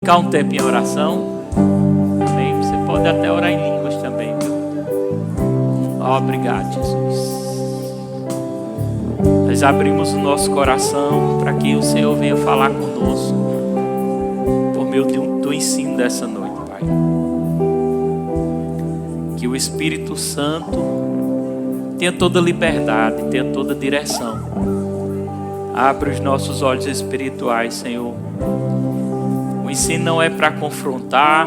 ficar um tempo em oração. Amém? Você pode até orar em línguas também, viu? Obrigado, Jesus. Nós abrimos o nosso coração para que o Senhor venha falar conosco por meio do ensino dessa noite, Pai. Que o Espírito Santo tenha toda liberdade, tenha toda direção. Abre os nossos olhos espirituais, Senhor. O ensino não é para confrontar,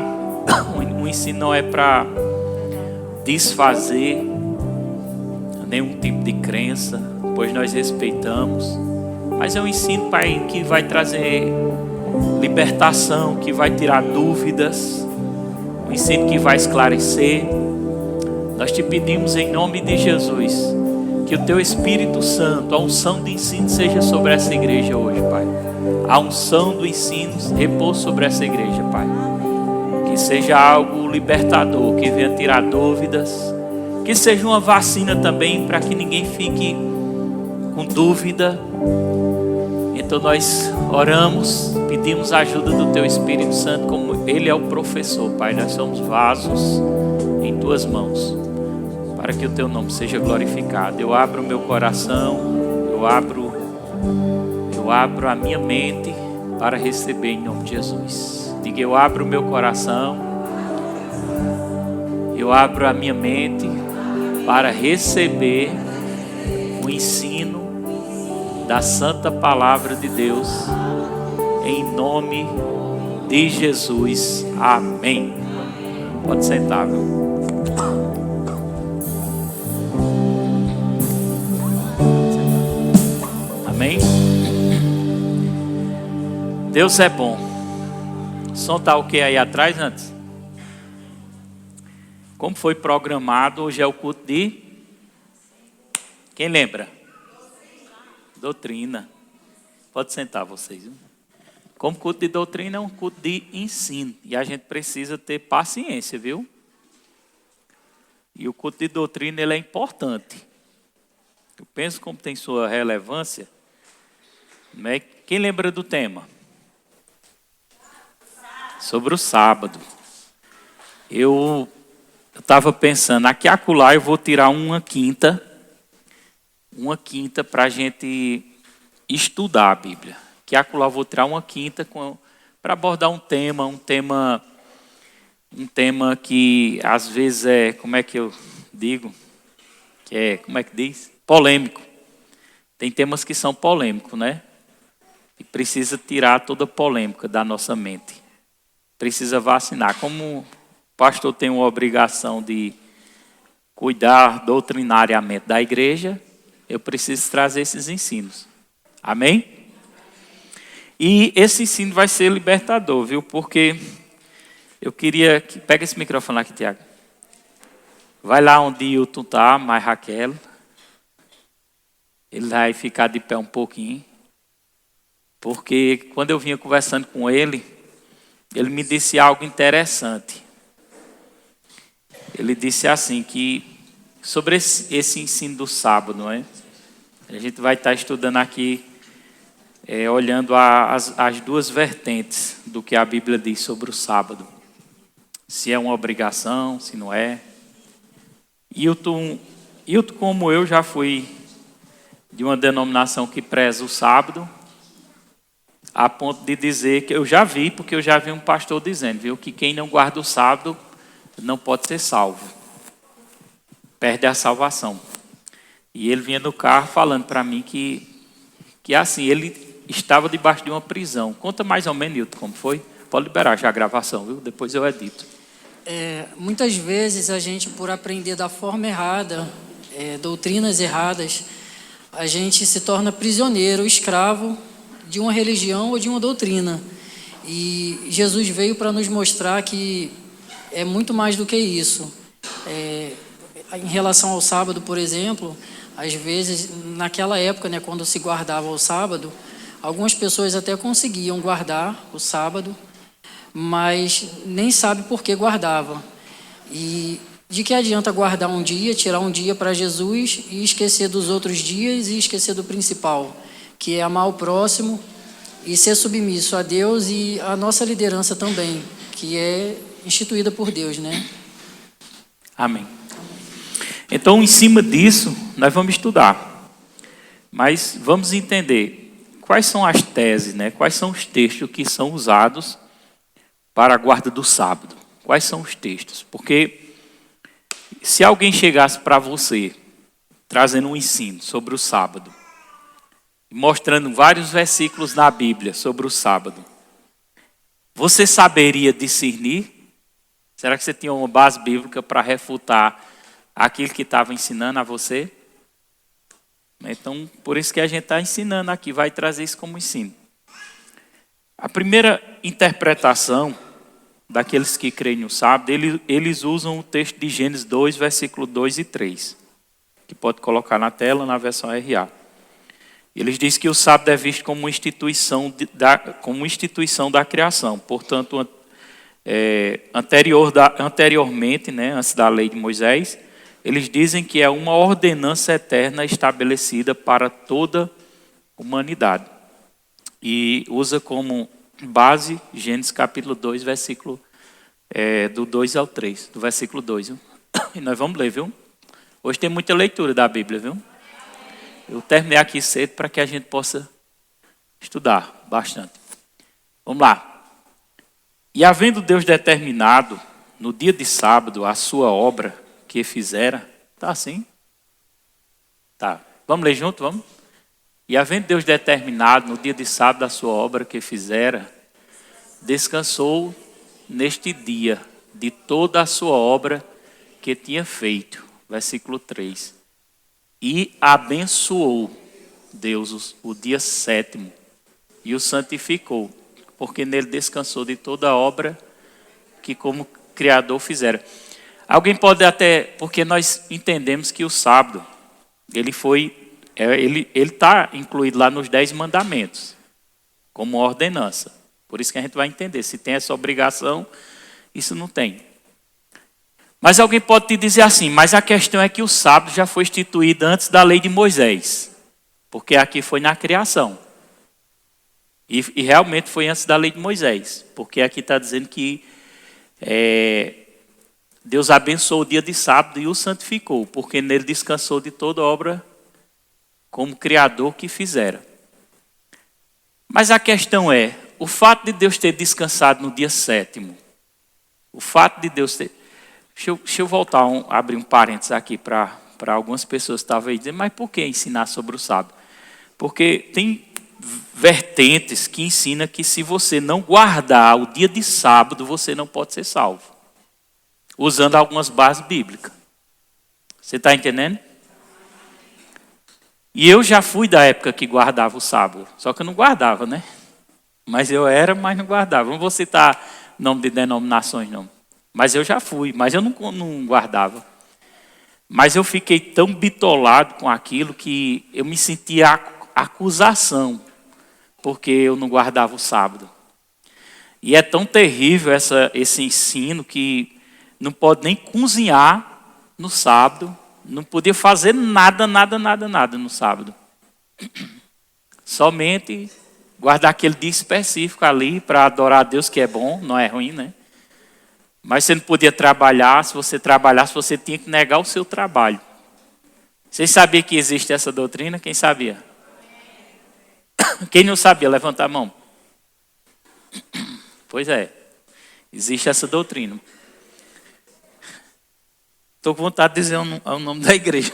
o ensino não é para desfazer nenhum tipo de crença, pois nós respeitamos. Mas é um ensino, Pai, que vai trazer libertação, que vai tirar dúvidas, um ensino que vai esclarecer. Nós te pedimos em nome de Jesus que o Teu Espírito Santo, a unção de ensino seja sobre essa igreja hoje, Pai. A unção do ensino repousa sobre essa igreja, Pai. Que seja algo libertador, que venha tirar dúvidas, que seja uma vacina também para que ninguém fique com dúvida. Então nós oramos, pedimos a ajuda do Teu Espírito Santo, como Ele é o professor, Pai. Nós somos vasos em Tuas mãos, para que o Teu nome seja glorificado. Eu abro o meu coração, eu abro a minha mente para receber em nome de Jesus. Diga: eu abro o meu coração, eu abro a minha mente para receber o ensino da Santa Palavra de Deus, em nome de Jesus. Amém. Pode sentar, meu. Amém? Deus é bom. O som está ok aí atrás antes? Como foi programado, hoje é o culto de... Quem lembra? Doutrina. Pode sentar vocês. Viu? Como culto de doutrina é um culto de ensino. E a gente precisa ter paciência, viu? E o culto de doutrina ele é importante. Eu penso como tem sua relevância. Né? Quem lembra do tema? Sobre o sábado. Eu estava pensando, aqui e acolá eu vou tirar uma quinta para a gente estudar a Bíblia. Aqui e acolá eu vou tirar uma quinta para abordar um tema que às vezes é, como é que eu digo? Como é que diz? Polêmico. Tem temas que são polêmicos, né? E precisa tirar toda a polêmica da nossa mente. Precisa vacinar. Como o pastor tem uma obrigação de cuidar doutrinariamente da igreja, eu preciso trazer esses ensinos. Amém? E esse ensino vai ser libertador, viu? Porque eu queria... Pega esse microfone aqui, Tiago. Vai lá onde Hilton está, mais Raquel. Ele vai ficar de pé um pouquinho. Porque quando eu vinha conversando com ele me disse algo interessante. Ele disse assim, que sobre esse ensino do sábado, não é? A gente vai estar estudando aqui, olhando as duas vertentes do que a Bíblia diz sobre o sábado. Se é uma obrigação, se não é. Hilton, como eu, já fui de uma denominação que preza o sábado, a ponto de dizer que eu já vi, porque eu já vi um pastor dizendo, viu, que quem não guarda o sábado não pode ser salvo. Perde a salvação. E ele vinha no carro falando para mim que assim, ele estava debaixo de uma prisão. Conta mais ou menos, Nilton, como foi? Pode liberar já a gravação, viu? Depois eu edito. Muitas vezes a gente, por aprender da forma errada, doutrinas erradas, a gente se torna prisioneiro, escravo de uma religião ou de uma doutrina. E Jesus veio para nos mostrar que é muito mais do que isso. Em relação ao sábado, por exemplo, às vezes, naquela época, né, quando se guardava o sábado, algumas pessoas até conseguiam guardar o sábado, mas nem sabe por que guardava. E de que adianta guardar um dia, tirar um dia para Jesus e esquecer dos outros dias e esquecer do principal, que é amar o próximo e ser submisso a Deus e a nossa liderança também, que é instituída por Deus, né? Amém. Então, em cima disso, nós vamos estudar. Mas vamos entender quais são as teses, né? Quais são os textos que são usados para a guarda do sábado. Quais são os textos? Porque se alguém chegasse para você, trazendo um ensino sobre o sábado, mostrando vários versículos na Bíblia sobre o sábado, você saberia discernir? Será que você tinha uma base bíblica para refutar aquilo que estava ensinando a você? Então, por isso que a gente está ensinando aqui, vai trazer isso como ensino. A primeira interpretação daqueles que creem no sábado, eles usam o texto de Gênesis 2, versículo 2 e 3, que pode colocar na tela, na versão RA. Eles dizem que o sábado é visto como instituição da criação. Portanto, anteriormente, né, antes da lei de Moisés, eles dizem que é uma ordenança eterna estabelecida para toda a humanidade. E usa como base Gênesis capítulo 2, versículo do 2 ao 3, do versículo 2. Viu? E nós vamos ler, viu? Hoje tem muita leitura da Bíblia, viu? Eu terminei aqui cedo para que a gente possa estudar bastante. Vamos lá. E havendo Deus determinado no dia de sábado a sua obra que fizera. Tá assim? Tá. Vamos ler junto, vamos? E havendo Deus determinado no dia de sábado a sua obra que fizera, descansou neste dia de toda a sua obra que tinha feito. Versículo 3. E abençoou Deus o dia sétimo e o santificou, porque nele descansou de toda a obra que como Criador fizera. Alguém pode até, porque nós entendemos que o sábado, ele está incluído lá nos 10 mandamentos, como ordenança. Por isso que a gente vai entender, se tem essa obrigação, isso não tem. Mas alguém pode te dizer assim, mas a questão é que o sábado já foi instituído antes da lei de Moisés, porque aqui foi na criação. E realmente foi antes da lei de Moisés, porque aqui está dizendo que Deus abençoou o dia de sábado e o santificou, porque nele descansou de toda obra como Criador que fizera. Mas a questão é, o fato de Deus ter descansado no dia sétimo, o fato de Deus ter... Deixa eu voltar, abrir um parênteses aqui para algumas pessoas que estavam aí dizendo, mas por que ensinar sobre o sábado? Porque tem vertentes que ensinam que se você não guardar o dia de sábado, você não pode ser salvo. Usando algumas bases bíblicas. Você está entendendo? E eu já fui da época que guardava o sábado. Só que eu não guardava, né? Mas eu era, mas não guardava. Não vou citar nome de denominações, não. Mas eu já fui, mas eu não guardava. Mas eu fiquei tão bitolado com aquilo que eu me sentia acusação, porque eu não guardava o sábado. E é tão terrível esse ensino que não pode nem cozinhar no sábado, não podia fazer nada no sábado. Somente guardar aquele dia específico ali para adorar a Deus, que é bom, não é ruim, né? Mas você não podia trabalhar, se você trabalhasse, você tinha que negar o seu trabalho. Vocês sabiam que existe essa doutrina? Quem sabia? Quem não sabia, levanta a mão. Pois é, existe essa doutrina. Estou com vontade de dizer o nome da igreja.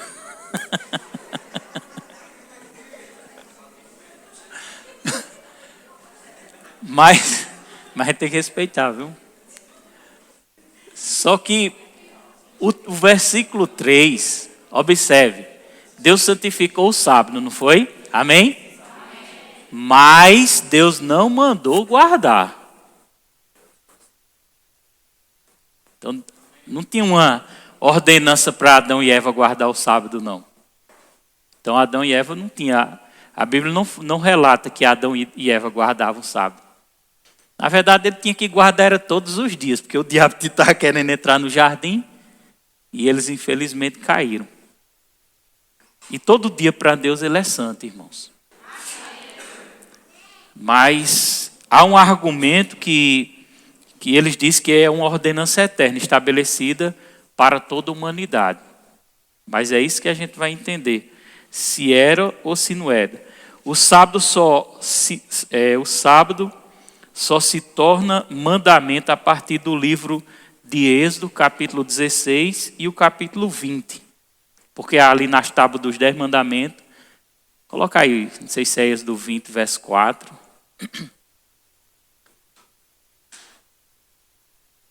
Mas a gente tem que respeitar, viu? Só que o versículo 3, observe, Deus santificou o sábado, não foi? Amém? Amém. Mas Deus não mandou guardar. Então, não tinha uma ordenança para Adão e Eva guardar o sábado, não. Então, Adão e Eva não tinha. A Bíblia não relata que Adão e Eva guardavam o sábado. Na verdade, ele tinha que guardar era todos os dias, porque o diabo estava querendo entrar no jardim e eles, infelizmente, caíram. E todo dia para Deus ele é santo, irmãos. Mas há um argumento que eles dizem que é uma ordenança eterna, estabelecida para toda a humanidade. Mas é isso que a gente vai entender, se era ou se não era. O sábado só se torna mandamento a partir do livro de Êxodo, capítulo 16 e o capítulo 20. Porque ali nas tábuas dos 10 mandamentos, coloca aí, não sei se é Êxodo 20, verso 4.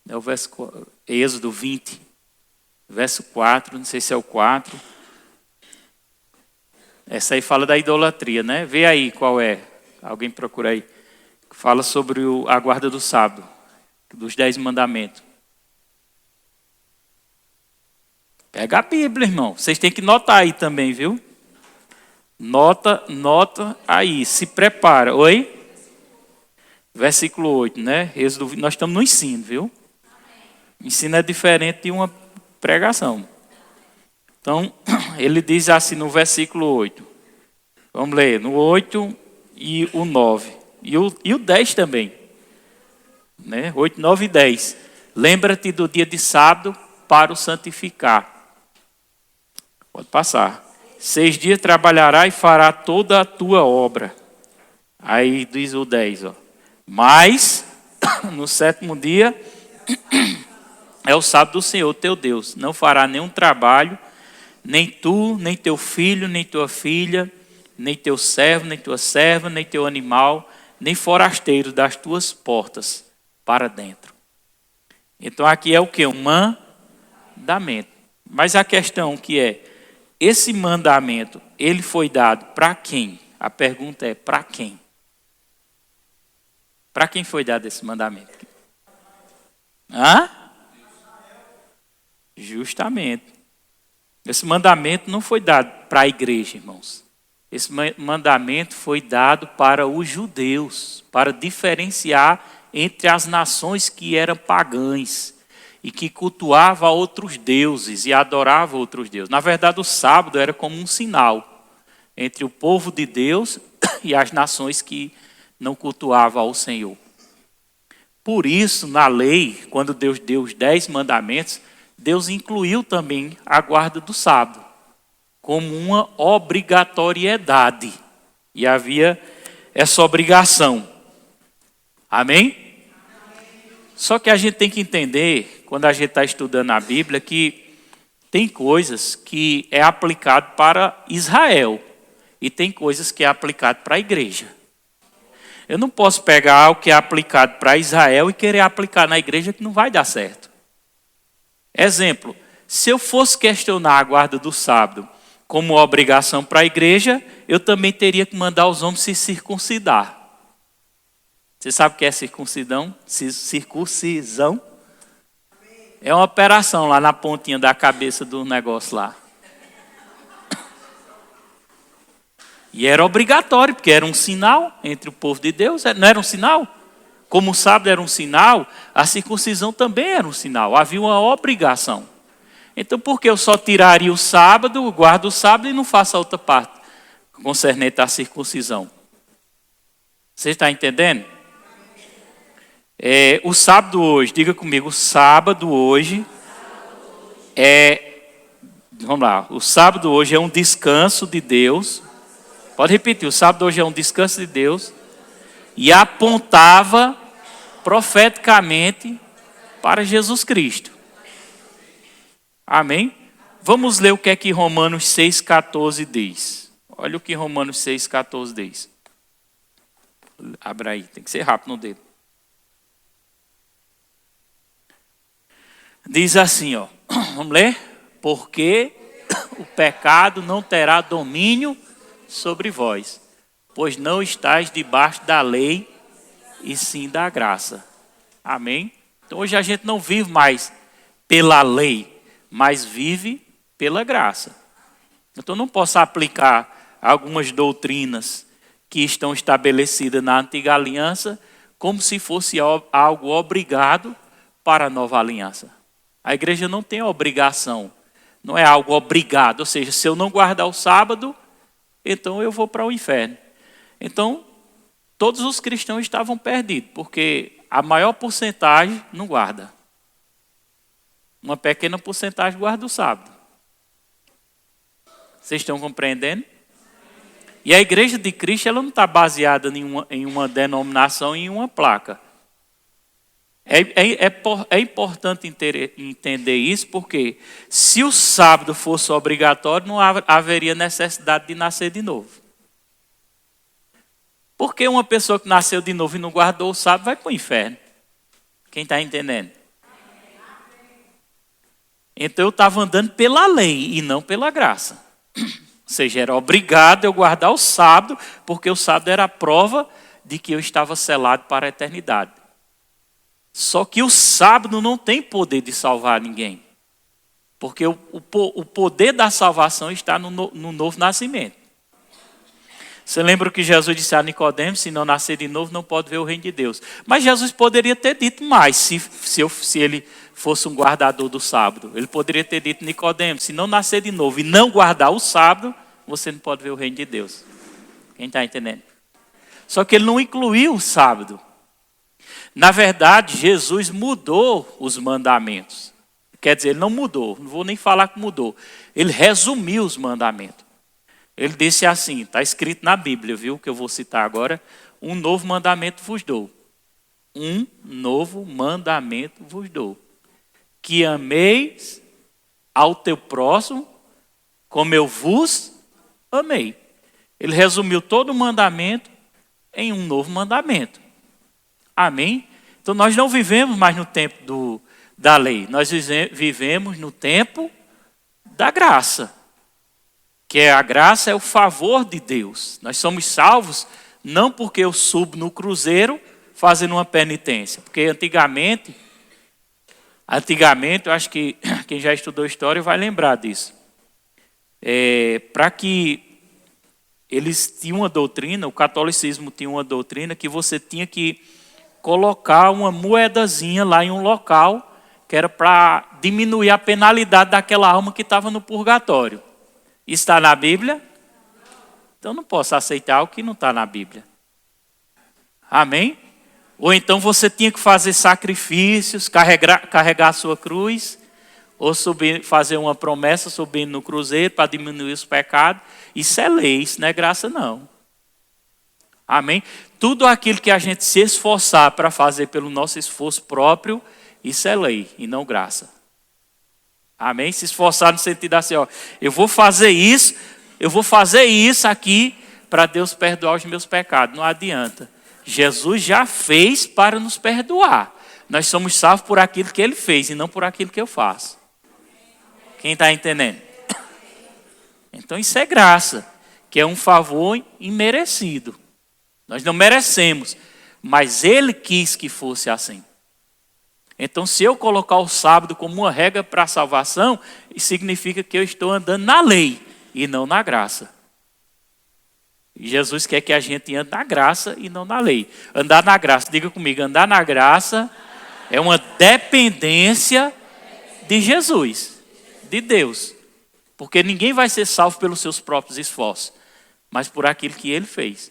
É o verso, Êxodo 20, verso 4, não sei se é o 4. Essa aí fala da idolatria, né? Vê aí qual é. Alguém procura aí. Fala sobre a guarda do sábado, dos 10 mandamentos. Pega a Bíblia, irmão. Vocês têm que notar aí também, viu? Nota aí. Se prepara. Oi? Versículo 8, né? Êxodo, nós estamos no ensino, viu? Ensino é diferente de uma pregação. Então, ele diz assim no versículo 8. Vamos ler. No 8 e o 9. E o 10 também. Né? 8, 9 e 10. Lembra-te do dia de sábado para o santificar. Pode passar. 6 dias trabalhará e fará toda a tua obra. Aí diz o 10. Ó. Mas, no 7º dia, é o sábado do Senhor teu Deus. Não fará nenhum trabalho, nem tu, nem teu filho, nem tua filha, nem teu servo, nem tua serva, nem teu animal, nem forasteiro das tuas portas para dentro. Então aqui é o que? Um mandamento. Mas a questão que é, esse mandamento, ele foi dado para quem? A pergunta é, para quem? Para quem foi dado esse mandamento? Hã? Justamente. Esse mandamento não foi dado para a igreja, irmãos. Esse mandamento foi dado para os judeus, para diferenciar entre as nações que eram pagãs e que cultuavam outros deuses e adoravam outros deuses. Na verdade, o sábado era como um sinal entre o povo de Deus e as nações que não cultuavam ao Senhor. Por isso, na lei, quando Deus deu os 10 mandamentos, Deus incluiu também a guarda do sábado como uma obrigatoriedade. E havia essa obrigação. Amém? Só que a gente tem que entender, quando a gente está estudando a Bíblia, que tem coisas que é aplicado para Israel e tem coisas que é aplicado para a igreja. Eu não posso pegar o que é aplicado para Israel e querer aplicar na igreja, que não vai dar certo. Exemplo, se eu fosse questionar a guarda do sábado como obrigação para a igreja, eu também teria que mandar os homens se circuncidar. Você sabe o que é circuncisão? Circuncisão? É uma operação lá na pontinha da cabeça do negócio lá. E era obrigatório, porque era um sinal entre o povo de Deus. Não era um sinal? Como o sábado era um sinal, a circuncisão também era um sinal. Havia uma obrigação. Então, por que eu só tiraria o sábado, guardo o sábado e não faço a outra parte concernente à circuncisão? Você está entendendo? O sábado hoje, diga comigo, o sábado hoje vamos lá, o sábado hoje é um descanso de Deus. Pode repetir, o sábado hoje é um descanso de Deus e apontava profeticamente para Jesus Cristo. Amém? Vamos ler o que é que Romanos 6,14 diz. Olha o que Romanos 6,14 diz. Abra aí, tem que ser rápido no dedo. Diz assim, ó. Vamos ler? Porque o pecado não terá domínio sobre vós, pois não estáis debaixo da lei, e sim da graça. Amém? Então hoje a gente não vive mais pela lei, mas vive pela graça. Então não posso aplicar algumas doutrinas que estão estabelecidas na antiga aliança como se fosse algo obrigado para a nova aliança. A igreja não tem obrigação, não é algo obrigado. Ou seja, se eu não guardar o sábado, então eu vou para o inferno. Então, todos os cristãos estavam perdidos, porque a maior porcentagem não guarda. Uma pequena porcentagem guarda o sábado. Vocês estão compreendendo? E a igreja de Cristo ela não está baseada em uma denominação, em uma placa. É importante entender isso, porque se o sábado fosse obrigatório, não haveria necessidade de nascer de novo. Porque uma pessoa que nasceu de novo e não guardou o sábado vai para o inferno. Quem está entendendo? Então eu estava andando pela lei e não pela graça. Ou seja, era obrigado eu guardar o sábado, porque o sábado era a prova de que eu estava selado para a eternidade. Só que o sábado não tem poder de salvar ninguém. Porque o poder da salvação está no novo nascimento. Você lembra que Jesus disse a Nicodemos, se não nascer de novo, não pode ver o reino de Deus. Mas Jesus poderia ter dito mais, se ele fosse um guardador do sábado. Ele poderia ter dito, Nicodemos, se não nascer de novo e não guardar o sábado, você não pode ver o reino de Deus. Quem está entendendo? Só que ele não incluiu o sábado. Na verdade, Jesus mudou os mandamentos. Quer dizer, ele não mudou, não vou nem falar que mudou. Ele resumiu os mandamentos. Ele disse assim, está escrito na Bíblia, viu, que eu vou citar agora. Um novo mandamento vos dou. Um novo mandamento vos dou. Que ameis ao teu próximo como eu vos amei. Ele resumiu todo o mandamento em um novo mandamento. Amém? Então nós não vivemos mais no tempo da lei. Nós vivemos no tempo da graça. Que a graça é o favor de Deus. Nós somos salvos não porque eu subo no cruzeiro fazendo uma penitência. Porque antigamente, eu acho que quem já estudou história vai lembrar disso. Para que eles tinham uma doutrina, o catolicismo tinha uma doutrina que você tinha que colocar uma moedazinha lá em um local que era para diminuir a penalidade daquela alma que estava no purgatório. Está na Bíblia? Então não posso aceitar o que não está na Bíblia. Amém? Ou então você tinha que fazer sacrifícios, carregar a sua cruz, ou fazer uma promessa subindo no cruzeiro para diminuir os pecados. Isso é lei, isso não é graça não. Amém? Tudo aquilo que a gente se esforçar para fazer pelo nosso esforço próprio, isso é lei e não graça. Amém? Se esforçar no sentido assim, ó, eu vou fazer isso aqui para Deus perdoar os meus pecados. Não adianta. Jesus já fez para nos perdoar. Nós somos salvos por aquilo que ele fez e não por aquilo que eu faço. Quem está entendendo? Então isso é graça, que é um favor imerecido. Nós não merecemos, mas ele quis que fosse assim. Então, se eu colocar o sábado como uma regra para a salvação, isso significa que eu estou andando na lei e não na graça. E Jesus quer que a gente ande na graça e não na lei. Andar na graça, diga comigo, andar na graça é uma dependência de Jesus, de Deus. Porque ninguém vai ser salvo pelos seus próprios esforços, mas por aquilo que ele fez.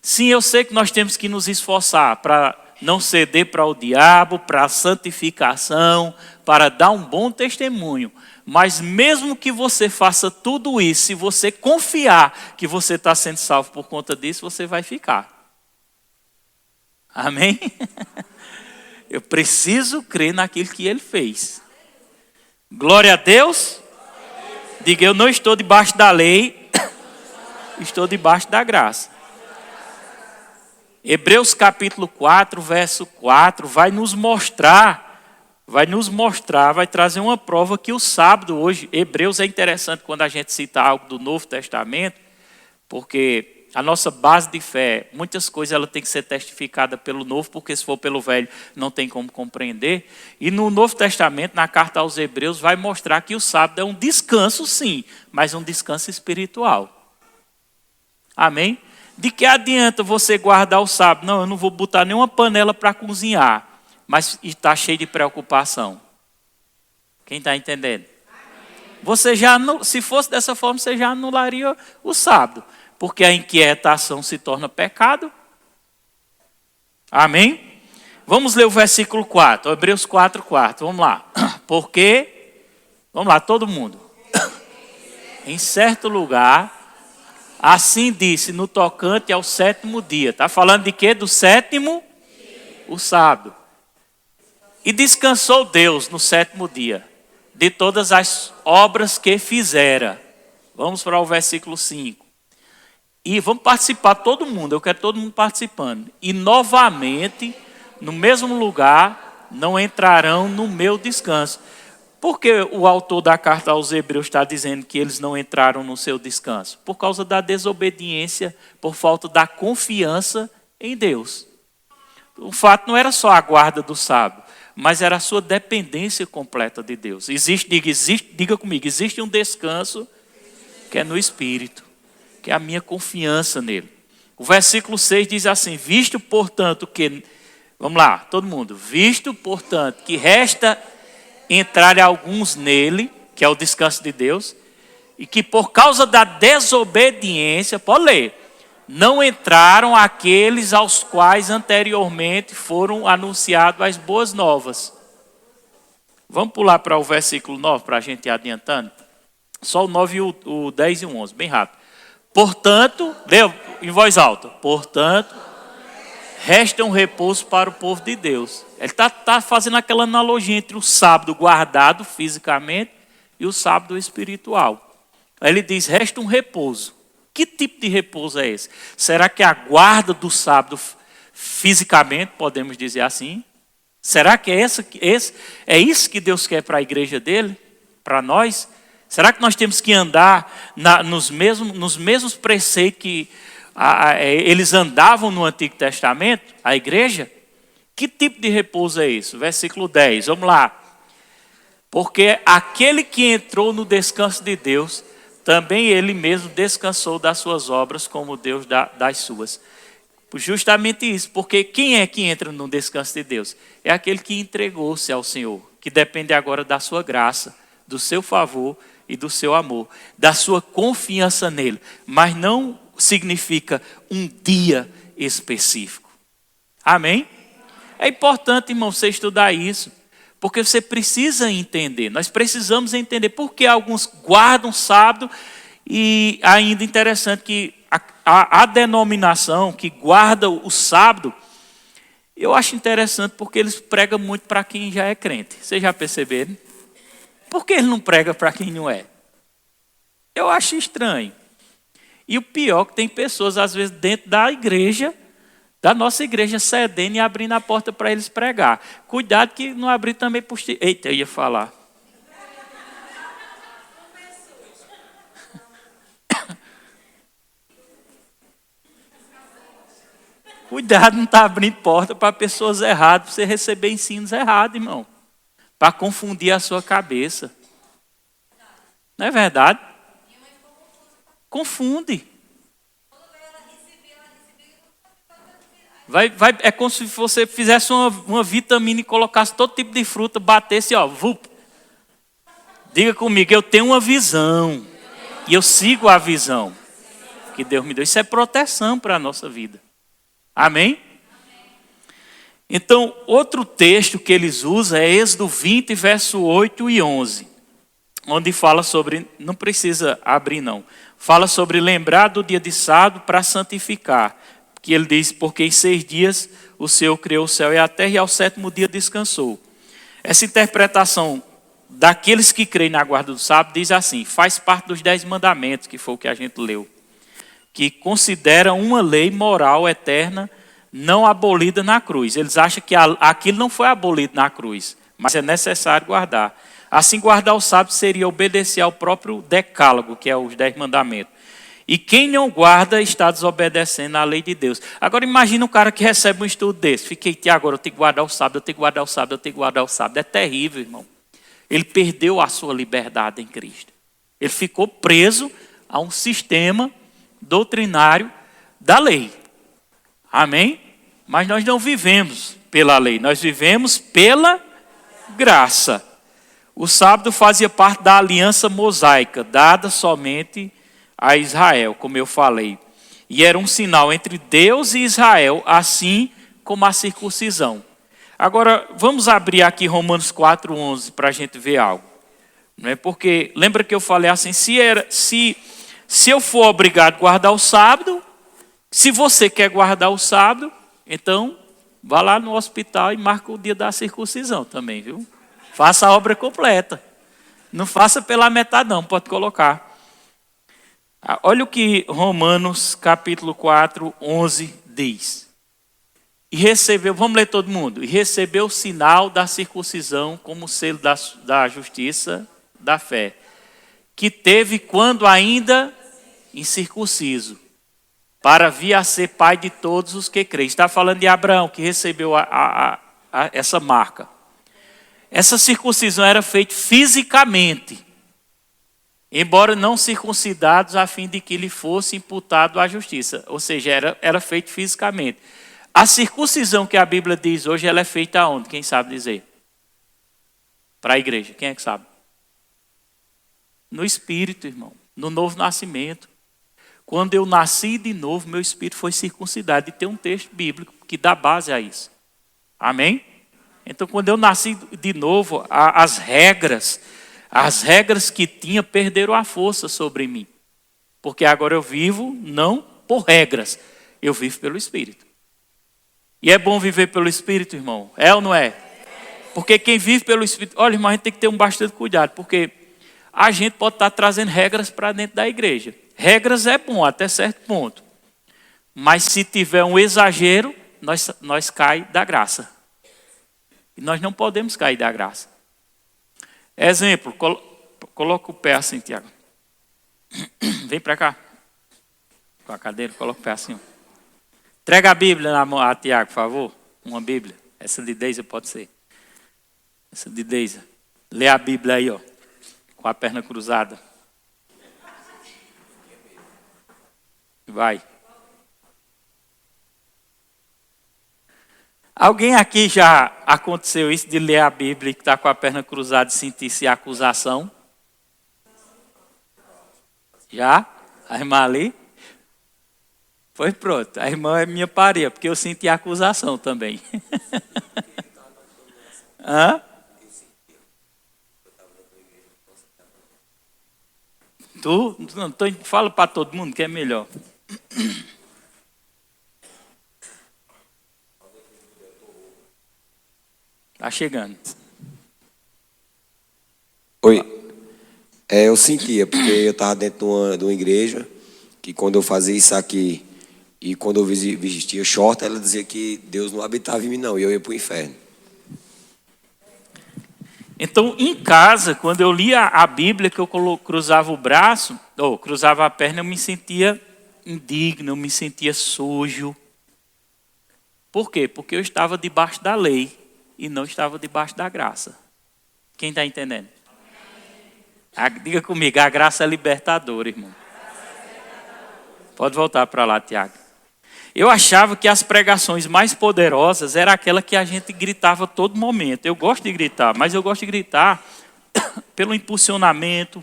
Sim, eu sei que nós temos que nos esforçar para não ceder para o diabo, para a santificação, para dar um bom testemunho. Mas mesmo que você faça tudo isso, se você confiar que você está sendo salvo por conta disso, você vai ficar. Amém? Eu preciso crer naquilo que ele fez. Glória a Deus. Diga, eu não estou debaixo da lei, estou debaixo da graça. Hebreus capítulo 4, verso 4, vai trazer uma prova que o sábado hoje, Hebreus é interessante quando a gente cita algo do Novo Testamento, porque a nossa base de fé, muitas coisas ela tem que ser testificada pelo Novo, porque se for pelo Velho não tem como compreender. E no Novo Testamento, na carta aos Hebreus, vai mostrar que o sábado é um descanso sim, mas um descanso espiritual. Amém? De que adianta você guardar o sábado? Não, eu não vou botar nenhuma panela para cozinhar, mas está cheio de preocupação. Quem está entendendo? Você já, se fosse dessa forma, você já anularia o sábado. porque a inquietação se torna pecado. Amém? Vamos ler o versículo 4, Hebreus 4, 4. Vamos lá. Porque, vamos lá, todo mundo. Em certo lugar, assim disse no tocante ao sétimo dia. Está falando de quê? Do sétimo? O sábado. E descansou Deus no sétimo dia, de todas as obras que fizera. Vamos para o versículo 5. E vamos participar todo mundo, eu quero todo mundo participando. E novamente, no mesmo lugar, não entrarão no meu descanso. Por que o autor da carta aos Hebreus está dizendo que eles não entraram no seu descanso? Por causa da desobediência, por falta da confiança em Deus. O fato não era só a guarda do sábado, mas era a sua dependência completa de Deus. Diga comigo, existe um descanso que é no Espírito, que é a minha confiança nele. O versículo 6 diz assim, visto portanto que, vamos lá, todo mundo, visto portanto que resta entrar alguns nele, que é o descanso de Deus, e que por causa da desobediência, pode ler, não entraram aqueles aos quais anteriormente foram anunciadas as boas novas. Vamos pular para o versículo 9 para a gente ir adiantando. Só o 9, o 10 e o 11, bem rápido. Portanto, lê em voz alta. Portanto, resta um repouso para o povo de Deus. Ele está fazendo aquela analogia entre o sábado guardado fisicamente e o sábado espiritual. Aí ele diz, resta um repouso. Que tipo de repouso é esse? Será que a guarda do sábado fisicamente, podemos dizer assim? Será que é isso que Deus quer para a igreja dele? Para nós? Será que nós temos que andar nos mesmos preceitos que eles andavam no Antigo Testamento, a igreja? Que tipo de repouso é isso? Versículo 10, vamos lá. Porque aquele que entrou no descanso de Deus, também ele mesmo descansou das suas obras como Deus das suas. Justamente isso, porque quem é que entra no descanso de Deus? É aquele que entregou-se ao Senhor, que depende agora da sua graça, do seu favor e do seu amor, da sua confiança nele. Mas não significa um dia específico. Amém? É importante, irmão, você estudar isso, porque você precisa entender. Nós precisamos entender por que alguns guardam sábado e ainda interessante que a denominação que guarda o sábado, eu acho interessante porque eles pregam muito para quem já é crente. Vocês já perceberam? Por que ele não prega para quem não é? Eu acho estranho. E o pior é que tem pessoas, às vezes, dentro da igreja, da nossa igreja, cedendo e abrindo a porta para eles pregar. Cuidado que não abrir também para os... Eita, eu ia falar. Cuidado, não está abrindo porta para pessoas erradas, para você receber ensinos errados, irmão. Para confundir a sua cabeça. Não é verdade? Confunde. É como se você fizesse uma vitamina e colocasse todo tipo de fruta, batesse, ó, vup. Diga comigo, eu tenho uma visão. E eu sigo a visão que Deus me deu. Isso é proteção para a nossa vida. Amém? Então, outro texto que eles usam é Êxodo 20, verso 8 e 11. Onde fala sobre, não precisa abrir não, fala sobre lembrar do dia de sábado para santificar. Que ele diz, porque em 6 dias o Senhor criou o céu e a terra e ao 7º dia descansou. Essa interpretação daqueles que creem na guarda do sábado diz assim, faz parte dos 10 mandamentos, que foi o que a gente leu. Que considera uma lei moral eterna não abolida na cruz. Eles acham que aquilo não foi abolido na cruz, mas é necessário guardar. Assim, guardar o sábado seria obedecer ao próprio decálogo, que é os 10 mandamentos. E quem não guarda está desobedecendo à lei de Deus. Agora imagina um cara que recebe um estudo desse. Fiquei, agora eu tenho que guardar o sábado, eu tenho que guardar o sábado, eu tenho que guardar o sábado. É terrível, irmão. Ele perdeu a sua liberdade em Cristo. Ele ficou preso a um sistema doutrinário da lei. Amém? Mas nós não vivemos pela lei, nós vivemos pela graça. O sábado fazia parte da aliança mosaica, dada somente a Israel, como eu falei. E era um sinal entre Deus e Israel, assim como a circuncisão. Agora, vamos abrir aqui Romanos 4:11 para a gente ver algo. Não é? Porque, lembra que eu falei assim, se eu for obrigado a guardar o sábado, se você quer guardar o sábado, então vá lá no hospital e marca o dia da circuncisão também, viu? Faça a obra completa. Não faça pela metade não, pode colocar. Olha o que Romanos capítulo 4:11 diz. E recebeu, vamos ler todo mundo. E recebeu o sinal da circuncisão como selo da justiça, da fé, que teve quando ainda incircunciso, para vir a ser pai de todos os que creem. Está falando de Abraão, que recebeu essa marca. Essa circuncisão era feita fisicamente, embora não circuncidados, a fim de que lhe fosse imputado a justiça. Ou seja, era feito fisicamente. A circuncisão que a Bíblia diz hoje, ela é feita aonde? Quem sabe dizer? Para a igreja, quem é que sabe? No Espírito, irmão. No novo nascimento. Quando eu nasci de novo, meu espírito foi circuncidado. E tem um texto bíblico que dá base a isso. Amém? Então, quando eu nasci de novo, as regras que tinha perderam a força sobre mim. Porque agora eu vivo não por regras, eu vivo pelo Espírito. E é bom viver pelo Espírito, irmão? É ou não é? Porque quem vive pelo Espírito... Olha, irmão, a gente tem que ter bastante cuidado, porque a gente pode estar trazendo regras para dentro da igreja. Regras é bom até certo ponto. Mas se tiver um exagero, nós cai da graça. E nós não podemos cair da graça. Exemplo, coloca o pé assim, Tiago. Vem para cá. Com a cadeira, coloca o pé assim. Entrega a Bíblia na mão a Tiago, por favor. Uma Bíblia. Essa de Deisa pode ser. Essa de Deisa. Lê a Bíblia aí, ó. Com a perna cruzada. Vai. Alguém aqui já aconteceu isso de ler a Bíblia e que está com a perna cruzada e sentir-se acusação? Já? A irmã ali? Pois pronto, a irmã é minha pareia, porque eu senti acusação também. Hã? Fala para todo mundo que é melhor. Tá chegando. Oi. Eu sentia, porque eu estava dentro de uma igreja, que quando eu fazia isso aqui, e quando eu vestia short, ela dizia que Deus não habitava em mim não, e eu ia para o inferno. Então, em casa, quando eu lia a Bíblia, que eu cruzava o braço, ou cruzava a perna, eu me sentia indigno, eu me sentia sujo. Por quê? Porque eu estava debaixo da lei e não estava debaixo da graça. Quem está entendendo? Diga comigo, a graça é libertadora, irmão. Pode voltar para lá, Tiago. Eu achava que as pregações mais poderosas era aquela que a gente gritava a todo momento. Eu gosto de gritar, mas eu gosto de gritar pelo impulsionamento,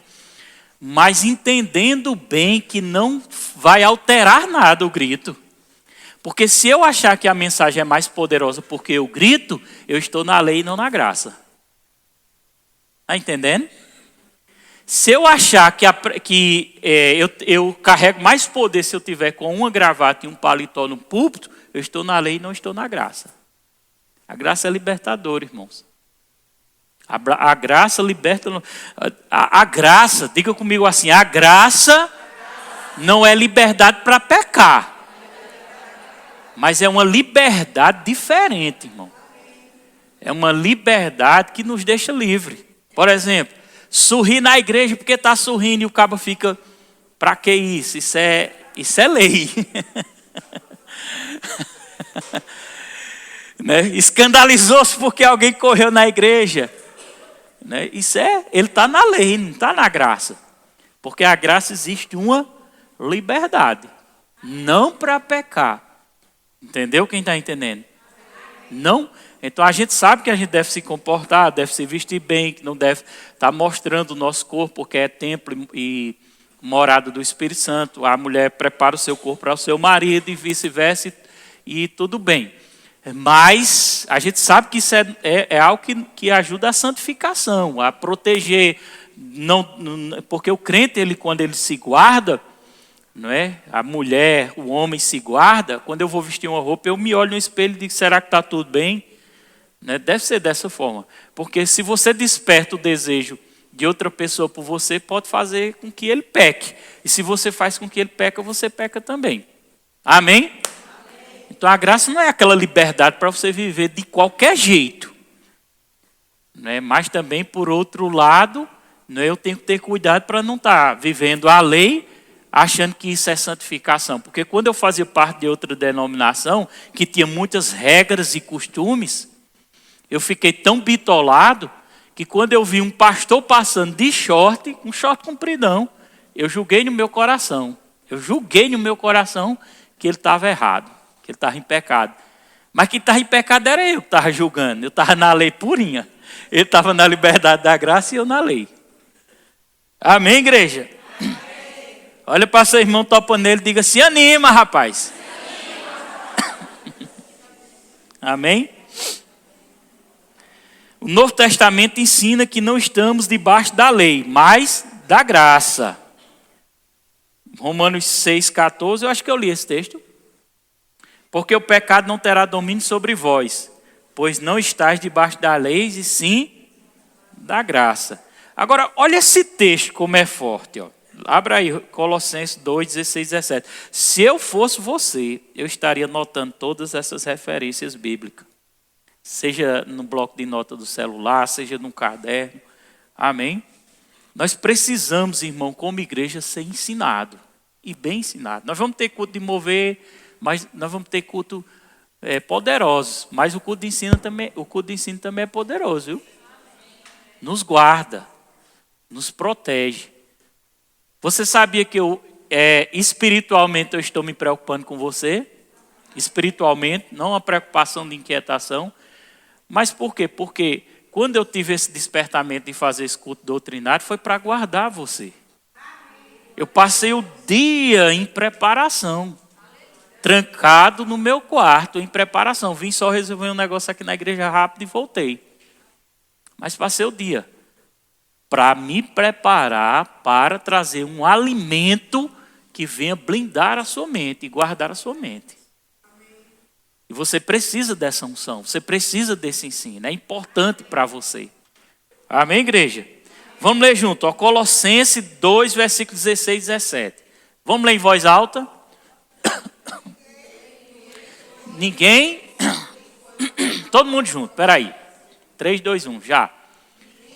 mas entendendo bem que não vai alterar nada o grito. Porque se eu achar que a mensagem é mais poderosa porque eu grito, eu estou na lei e não na graça. Está entendendo? Se eu achar que eu carrego mais poder se eu tiver com uma gravata e um paletó no púlpito, eu estou na lei e não estou na graça. A graça é libertadora, irmãos. A graça liberta. A graça, diga comigo assim, a graça não é liberdade para pecar. Mas é uma liberdade diferente, irmão. É uma liberdade que nos deixa livre. Por exemplo, sorrir na igreja porque está sorrindo e o cabo fica, para que isso? Isso é lei. Né? Escandalizou-se porque alguém correu na igreja. Né? Ele está na lei, não está na graça. Porque a graça existe uma liberdade. Não para pecar. Entendeu quem está entendendo? Não. Então a gente sabe que a gente deve se comportar, deve se vestir bem, que não deve estar mostrando o nosso corpo, porque é templo e morada do Espírito Santo. A mulher prepara o seu corpo para o seu marido e vice-versa, e tudo bem. Mas a gente sabe que isso é algo que ajuda a santificação, a proteger. Porque o crente, quando ele se guarda, não é? A mulher, o homem se guarda. Quando eu vou vestir uma roupa, eu me olho no espelho e digo, será que está tudo bem? Né? Deve ser dessa forma. Porque se você desperta o desejo de outra pessoa por você, pode fazer com que ele peque. E se você faz com que ele peca, você peca também. Amém? Então a graça não é aquela liberdade para você viver de qualquer jeito. Né? Mas também, por outro lado, né, eu tenho que ter cuidado para não estar vivendo a lei, achando que isso é santificação. Porque quando eu fazia parte de outra denominação, que tinha muitas regras e costumes, eu fiquei tão bitolado, que quando eu vi um pastor passando de short, um short compridão, eu julguei no meu coração. Eu julguei no meu coração que ele estava errado, que ele estava em pecado. Mas quem estava em pecado era eu que estava julgando. Eu estava na lei purinha. Ele estava na liberdade da graça e eu na lei. Amém, igreja? Amém. Olha para seu irmão, topa nele e diga, se anima, rapaz. Se anima. Amém? O Novo Testamento ensina que não estamos debaixo da lei, mas da graça. Romanos 6,14, eu acho que eu li esse texto. Porque o pecado não terá domínio sobre vós, pois não estáis debaixo da lei, e sim da graça. Agora, olha esse texto como é forte. Ó. Abra aí, Colossenses 2, 16, 17. Se eu fosse você, eu estaria notando todas essas referências bíblicas. Seja no bloco de nota do celular, seja no caderno. Amém? Nós precisamos, irmão, como igreja, ser ensinado. E bem ensinado. Nós vamos ter culto de mover, mas nós vamos ter culto poderosos. Mas o culto de ensino também é poderoso, viu? Nos guarda, nos protege. Você sabia que espiritualmente eu estou me preocupando com você? Espiritualmente, não uma preocupação de inquietação. Mas por quê? Porque quando eu tive esse despertamento de fazer esse culto doutrinário, foi para guardar você. Eu passei o dia em preparação, trancado no meu quarto, em preparação. Vim só resolver um negócio aqui na igreja rápido e voltei. Mas passei o dia para me preparar para trazer um alimento que venha blindar a sua mente e guardar a sua mente. E você precisa dessa unção, você precisa desse ensino, é importante para você. Amém, igreja? Vamos ler junto, ó, Colossenses 2, versículos 16 e 17. Vamos ler em voz alta? Ninguém? Todo mundo junto, peraí. 3, 2, 1, já.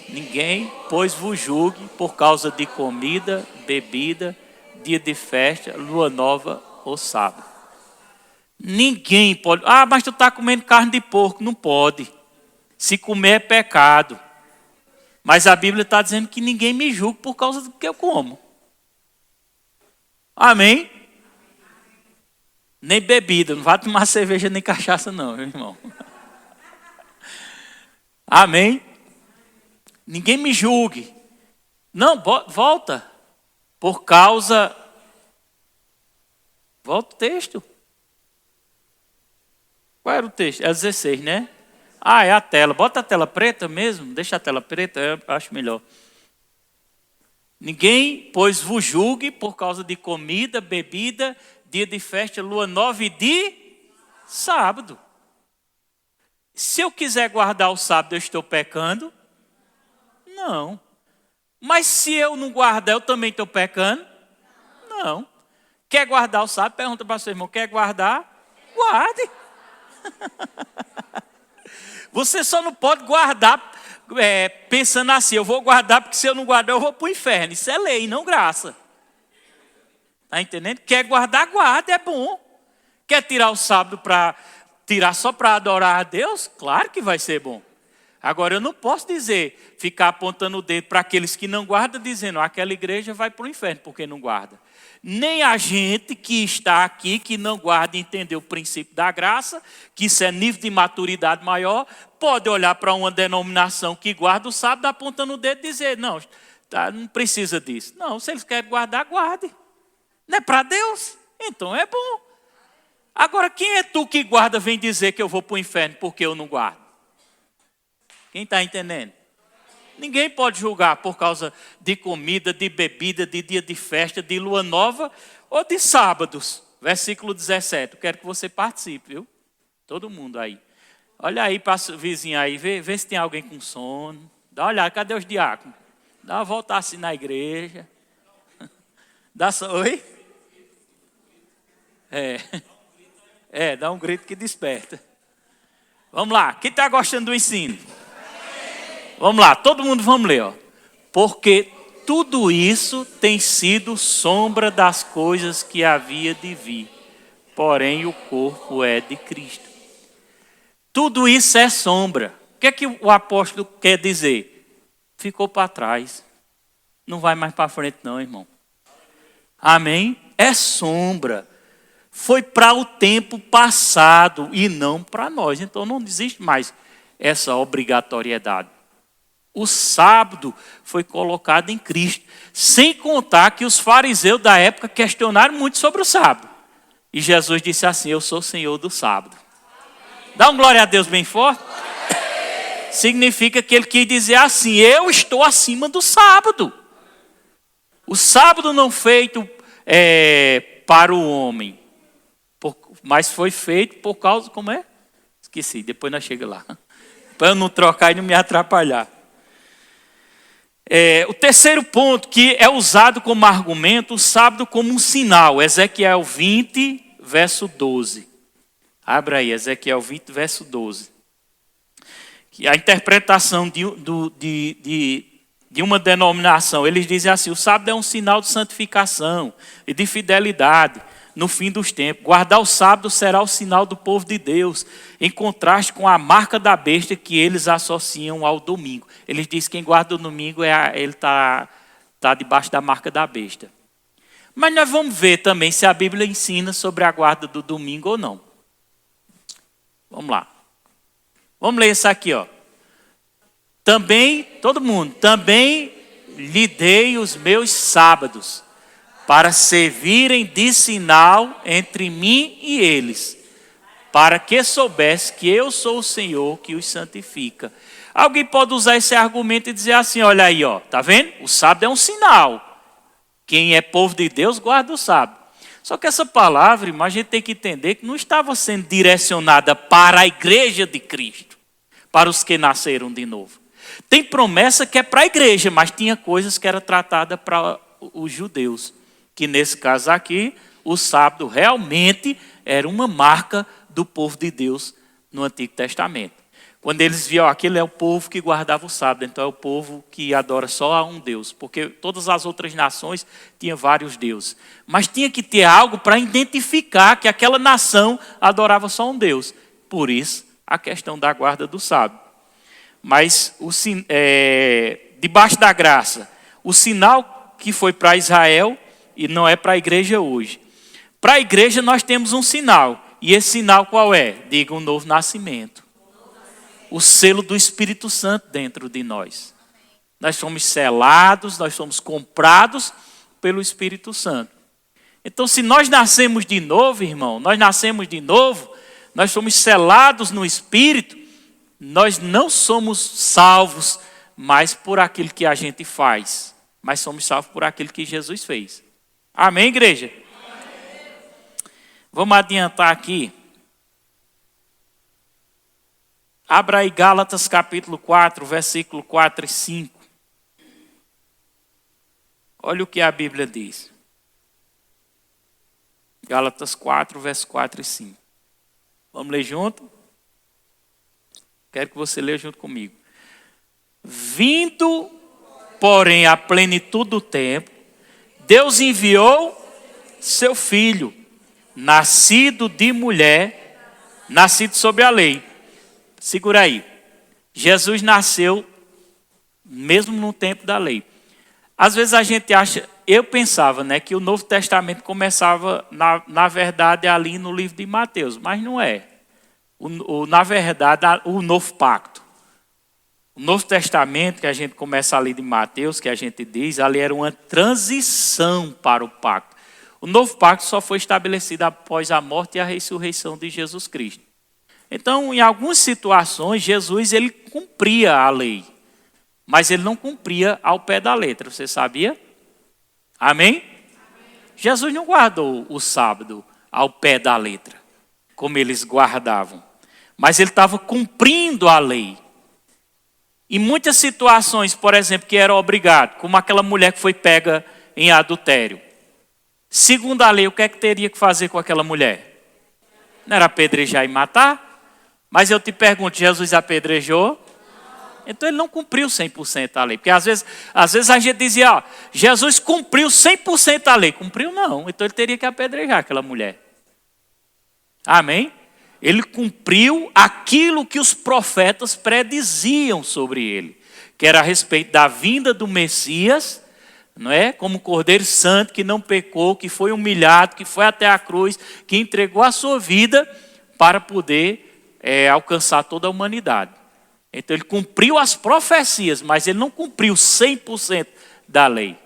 Ninguém, pois vos julgue por causa de comida, bebida, dia de festa, lua nova ou sábado. Ninguém pode. Ah, mas tu está comendo carne de porco. Não pode. Se comer é pecado. Mas a Bíblia está dizendo que ninguém me julgue por causa do que eu como. Amém? Nem bebida. Não vai tomar cerveja nem cachaça não, meu irmão. Amém? Ninguém me julgue. Não, volta. Por causa... Volta o texto. Qual era o texto? É 16, né? Ah, é a tela. Bota a tela preta mesmo. Deixa a tela preta, eu acho melhor. Ninguém, pois, vos julgue por causa de comida, bebida, dia de festa, lua nova e de sábado. Se eu quiser guardar o sábado, eu estou pecando? Não. Mas se eu não guardar, eu também estou pecando? Não. Quer guardar o sábado? Pergunta para o seu irmão. Quer guardar? Guarde. Você só não pode guardar pensando assim, eu vou guardar porque se eu não guardar eu vou para o inferno. Isso é lei, não graça. Está entendendo? Quer guardar, guarda, é bom. Quer tirar o sábado para tirar só para adorar a Deus? Claro que vai ser bom. Agora eu não posso ficar apontando o dedo para aqueles que não guardam, dizendo aquela igreja vai para o inferno porque não guarda. Nem a gente que está aqui, que não guarda e entendeu o princípio da graça, que isso é nível de maturidade maior, pode olhar para uma denominação que guarda o sábado, apontando o dedo e dizer, não, Tá, não precisa disso. Não, se eles querem guardar, guarde. Não é para Deus? Então é bom. Agora, quem é tu que guarda vem dizer que eu vou para o inferno porque eu não guardo? Quem está entendendo? Ninguém pode julgar por causa de comida, de bebida, de dia de festa, de lua nova ou de sábados. Versículo 17. Eu quero que você participe, viu? Todo mundo aí. Olha aí para o vizinho aí, vê se tem alguém com sono. Dá uma olhada, cadê os diáconos? Dá uma volta assim na igreja. Oi? Dá um grito que desperta. Vamos lá, quem está gostando do ensino? Vamos lá, todo mundo vamos ler. Ó. Porque tudo isso tem sido sombra das coisas que havia de vir. Porém, o corpo é de Cristo. Tudo isso é sombra. O que é que o apóstolo quer dizer? Ficou para trás. Não vai mais para frente não, irmão. Amém? É sombra. Foi para o tempo passado e não para nós. Então não existe mais essa obrigatoriedade. O sábado foi colocado em Cristo. Sem contar que os fariseus da época questionaram muito sobre o sábado. E Jesus disse assim, eu sou o Senhor do sábado. Dá um glória a Deus bem forte. Significa que ele quis dizer assim, eu estou acima do sábado. O sábado não feito para o homem, mas foi feito por causa, como é? Esqueci, depois nós chegamos lá. Para eu não trocar e não me atrapalhar. O terceiro ponto que é usado como argumento, o sábado como um sinal. Ezequiel 20, verso 12. Abra aí, Ezequiel 20, verso 12. Que a interpretação de uma denominação, eles dizem assim, o sábado é um sinal de santificação e de fidelidade no fim dos tempos. Guardar o sábado será o sinal do povo de Deus, em contraste com a marca da besta que eles associam ao domingo. Eles dizem que quem guarda o domingo, ele está debaixo da marca da besta. Mas nós vamos ver também se a Bíblia ensina sobre a guarda do domingo ou não. Vamos lá. Vamos ler isso aqui, ó. Também, todo mundo, também lhe dei os meus sábados, para servirem de sinal entre mim e eles, para que soubesse que eu sou o Senhor que os santifica. Alguém pode usar esse argumento e dizer assim, olha aí, ó, tá vendo? O sábado é um sinal. Quem é povo de Deus guarda o sábado. Só que essa palavra, irmão, a gente tem que entender que não estava sendo direcionada para a igreja de Cristo, para os que nasceram de novo. Tem promessa que é para a igreja, mas tinha coisas que era tratada para os judeus. Que nesse caso aqui, o sábado realmente era uma marca do povo de Deus no Antigo Testamento. Quando eles viam, aquele é o povo que guardava o sábado, então é o povo que adora só a um Deus. Porque todas as outras nações tinham vários deuses. Mas tinha que ter algo para identificar que aquela nação adorava só um Deus. Por isso, a questão da guarda do sábado. Mas, debaixo da graça, o sinal que foi para Israel e não é para a igreja hoje. Para a igreja nós temos um sinal. E esse sinal qual é? Diga, um novo nascimento. O selo do Espírito Santo dentro de nós. Nós somos selados, nós somos comprados pelo Espírito Santo. Então, se nós nascemos de novo, irmão, nós somos selados no Espírito, nós não somos salvos mais por aquilo que a gente faz, mas somos salvos por aquilo que Jesus fez. Amém, igreja? Amém. Vamos adiantar aqui. Abra aí Gálatas capítulo 4, versículo 4 e 5. Olha o que a Bíblia diz. Gálatas 4, verso 4 e 5. Vamos ler junto? Quero que você leia junto comigo. Vindo, porém, a plenitude do tempo, Deus enviou seu Filho, nascido de mulher, nascido sob a lei. Segura aí. Jesus nasceu mesmo no tempo da lei. Às vezes a gente acha, eu pensava, né, que o Novo Testamento começava, na verdade, ali no livro de Mateus, mas não é. Na verdade, o Novo Pacto. O Novo Testamento, que a gente começa ali de Mateus, que a gente diz, ali era uma transição para o pacto. O novo pacto só foi estabelecido após a morte e a ressurreição de Jesus Cristo. Então, em algumas situações, Jesus ele cumpria a lei, mas ele não cumpria ao pé da letra. Você sabia? Amém? Jesus não guardou o sábado ao pé da letra, como eles guardavam, mas ele estava cumprindo a lei. Em muitas situações, por exemplo, que era obrigado, como aquela mulher que foi pega em adultério. Segundo a lei, o que é que teria que fazer com aquela mulher? Não era apedrejar e matar? Mas eu te pergunto, Jesus apedrejou? Então ele não cumpriu 100% a lei. Porque às vezes a gente dizia, ó, Jesus cumpriu 100% a lei. Cumpriu não, então ele teria que apedrejar aquela mulher. Amém? Ele cumpriu aquilo que os profetas prediziam sobre ele. Que era a respeito da vinda do Messias, não é? Como Cordeiro Santo que não pecou, que foi humilhado, que foi até a cruz, que entregou a sua vida para poder alcançar toda a humanidade. Então ele cumpriu as profecias, mas ele não cumpriu 100% da lei.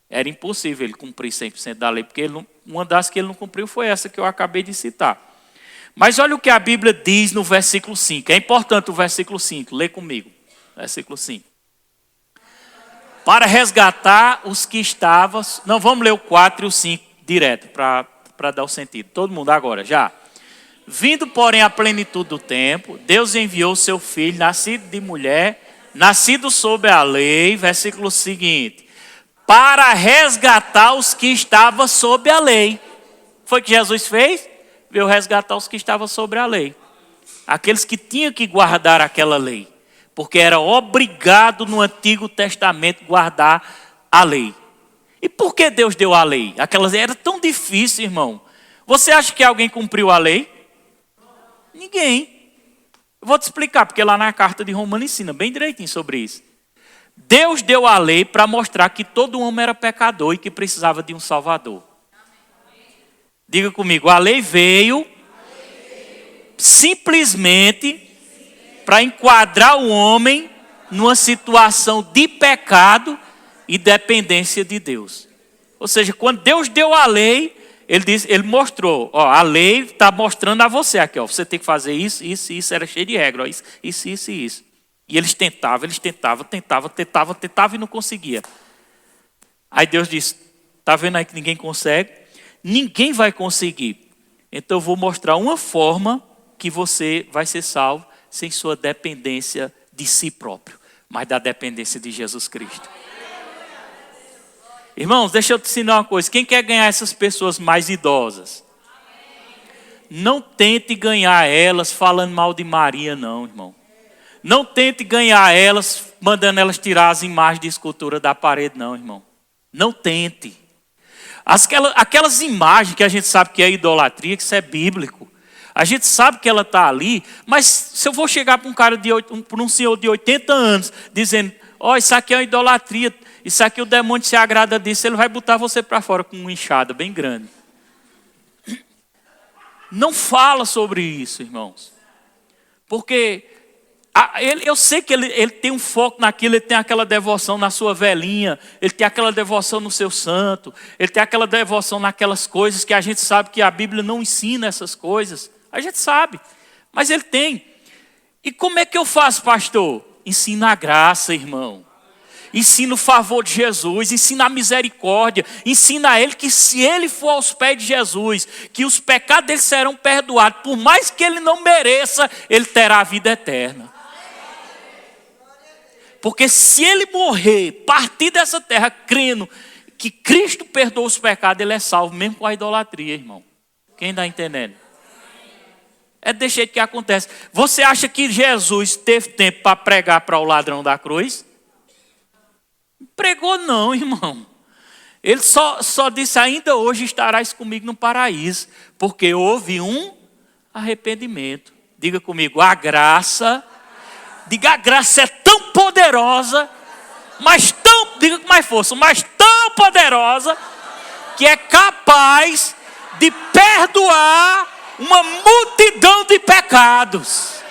Era impossível ele cumprir 100% da lei, porque uma das que ele não cumpriu foi essa que eu acabei de citar. Mas olha o que a Bíblia diz no versículo 5. É importante o versículo 5, lê comigo. Versículo 5. Para resgatar os que estavam... Não, vamos ler o 4 e o 5 direto, para dar o sentido. Todo mundo agora, já. Vindo, porém, à plenitude do tempo, Deus enviou seu filho, nascido de mulher, nascido sob a lei, versículo seguinte, para resgatar os que estavam sob a lei. Foi o que Jesus fez? Veio resgatar os que estavam sobre a lei. Aqueles que tinham que guardar aquela lei. Porque era obrigado no Antigo Testamento guardar a lei. E por que Deus deu a lei? Aquelas era tão difícil, irmão. Você acha que alguém cumpriu a lei? Ninguém. Eu vou te explicar, porque lá na carta de Romanos ensina bem direitinho sobre isso. Deus deu a lei para mostrar que todo homem era pecador e que precisava de um Salvador. Diga comigo, a lei veio simplesmente para enquadrar o homem numa situação de pecado e dependência de Deus. Ou seja, quando Deus deu a lei, ele mostrou, ó, a lei está mostrando a você aqui, ó, você tem que fazer isso, isso, isso, era cheio de regra, ó, isso. E eles tentavam e não conseguia. Aí Deus disse, está vendo aí que ninguém consegue? Ninguém vai conseguir. Então eu vou mostrar uma forma que você vai ser salvo sem sua dependência de si próprio, mas da dependência de Jesus Cristo. Irmãos, deixa eu te ensinar uma coisa. Quem quer ganhar essas pessoas mais idosas? Não tente ganhar elas falando mal de Maria, não, irmão. Não tente ganhar elas mandando elas tirar as imagens de escultura da parede, não, irmão. Não tente. Aquelas imagens que a gente sabe que é idolatria, que isso é bíblico. A gente sabe que ela está ali, mas se eu vou chegar para para um senhor de 80 anos, dizendo, ó, isso aqui é uma idolatria, isso aqui o demônio se agrada disso, ele vai botar você para fora com uma enxada bem grande. Não fala sobre isso, irmãos. Porque eu sei que ele tem um foco naquilo, ele tem aquela devoção na sua velhinha, ele tem aquela devoção no seu santo, ele tem aquela devoção naquelas coisas que a gente sabe que a Bíblia não ensina essas coisas. A gente sabe, mas ele tem. E como é que eu faço, pastor? Ensina a graça, irmão. Ensina o favor de Jesus, ensina a misericórdia, ensina a ele que se ele for aos pés de Jesus, que os pecados dele serão perdoados, por mais que ele não mereça, ele terá a vida eterna. Porque se ele morrer, partir dessa terra, crendo que Cristo perdoa os pecados, ele é salvo, mesmo com a idolatria, irmão. Quem está entendendo? É desse jeito que acontece. Você acha que Jesus teve tempo para pregar para o ladrão da cruz? Pregou não, irmão. Ele só disse, ainda hoje estarás comigo no paraíso, porque houve um arrependimento. Diga comigo, a graça. Diga, a graça é tão poderosa, diga com mais força, mas tão poderosa, que é capaz de perdoar uma multidão de pecados.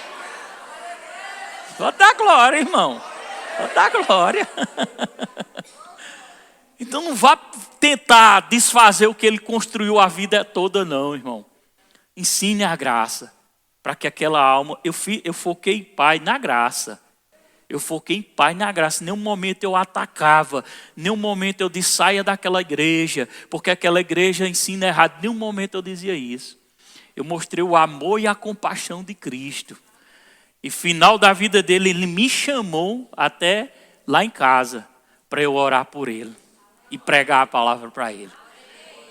Pode dar glória, irmão. Pode dar glória. Então não vá tentar desfazer o que ele construiu a vida toda, não, irmão. Ensine a graça. Para que aquela alma... Eu foquei em Pai na graça. Eu foquei em Pai na graça. Nenhum momento eu atacava. Nenhum momento eu disse, saia daquela igreja. Porque aquela igreja ensina errado. Nenhum momento eu dizia isso. Eu mostrei o amor e a compaixão de Cristo. E final da vida dele, ele me chamou até lá em casa. Para eu orar por ele. E pregar a palavra para ele.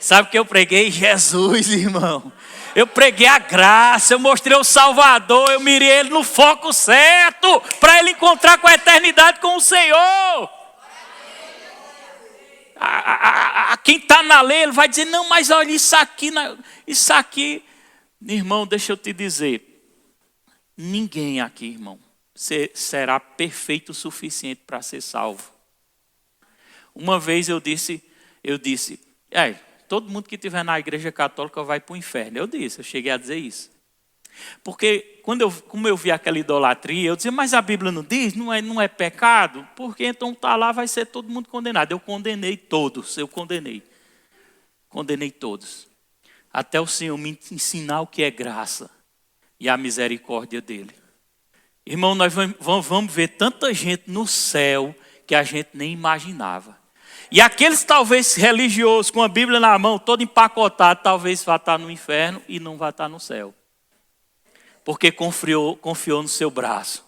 Sabe o que eu preguei? Jesus, irmão. Eu preguei a graça, eu mostrei o Salvador, eu mirei ele no foco certo, para ele encontrar com a eternidade com o Senhor. Quem está na lei, ele vai dizer, não, mas olha isso aqui. Irmão, deixa eu te dizer, ninguém aqui, irmão, será perfeito o suficiente para ser salvo. Uma vez eu disse, todo mundo que estiver na igreja católica vai para o inferno. Eu cheguei a dizer isso. Porque como eu vi aquela idolatria, eu dizia, mas a Bíblia não diz, não é pecado? Porque então está lá, vai ser todo mundo condenado. Eu condenei todos, Condenei todos. Até o Senhor me ensinar o que é graça e a misericórdia dele. Irmão, nós vamos ver tanta gente no céu que a gente nem imaginava. E aqueles talvez religiosos com a Bíblia na mão, todo empacotado, talvez vá estar no inferno e não vá estar no céu. Porque confiou no seu braço.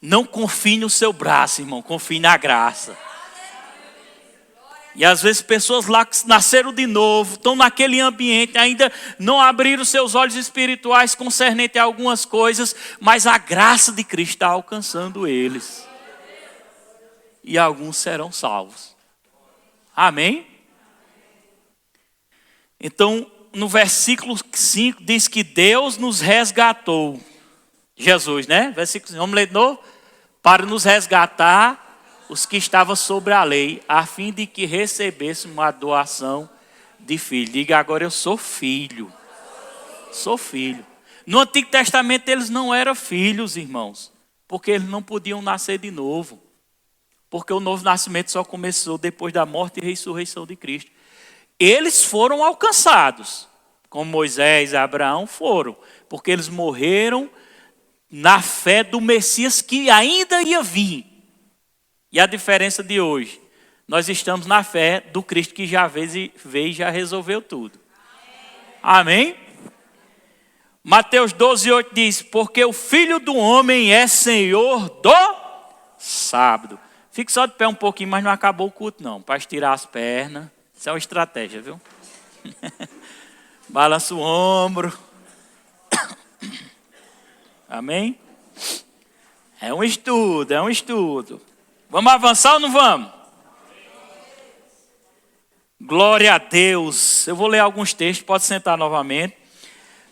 Não confie no seu braço, irmão, confie na graça. E às vezes pessoas lá que nasceram de novo, estão naquele ambiente, ainda não abriram seus olhos espirituais concernente a algumas coisas, mas a graça de Cristo está alcançando eles. E alguns serão salvos. Amém? Então, no versículo 5 diz que Deus nos resgatou. Jesus, né? Versículo 5, vamos ler de novo? Para nos resgatar os que estavam sobre a lei, a fim de que recebêssemos a doação de filho. Diga agora, eu sou filho. Sou filho. No Antigo Testamento eles não eram filhos, irmãos. Porque eles não podiam nascer de novo. Porque o novo nascimento só começou depois da morte e ressurreição de Cristo. Eles foram alcançados, como Moisés e Abraão foram, porque eles morreram na fé do Messias que ainda ia vir. E a diferença de hoje, nós estamos na fé do Cristo que já veio e já resolveu tudo. Amém? Mateus 12:8 diz, porque o Filho do Homem é Senhor do sábado. Fique só de pé um pouquinho, mas não acabou o culto não. Para estirar as pernas. Isso é uma estratégia, viu? Balança o ombro. Amém? É um estudo. Vamos avançar ou não vamos? Glória a Deus. Eu vou ler alguns textos, pode sentar novamente.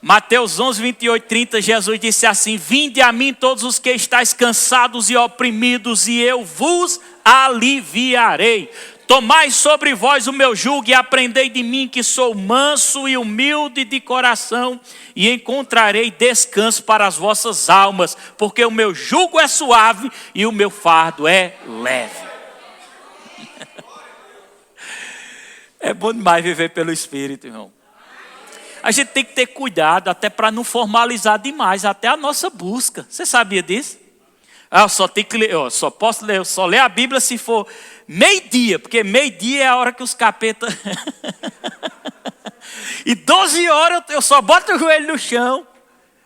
Mateus 11:28-30, Jesus disse assim, vinde a mim todos os que estáis cansados e oprimidos, e eu vos aliviarei. Tomai sobre vós o meu jugo e aprendei de mim, que sou manso e humilde de coração, e encontrarei descanso para as vossas almas, porque o meu jugo é suave e o meu fardo é leve. É bom demais viver pelo Espírito, irmão. A gente tem que ter cuidado até para não formalizar demais até a nossa busca. Você sabia disso? Só posso ler, só ler a Bíblia se for meio-dia, porque meio-dia é a hora que os capetas... E 12 horas eu só boto o joelho no chão.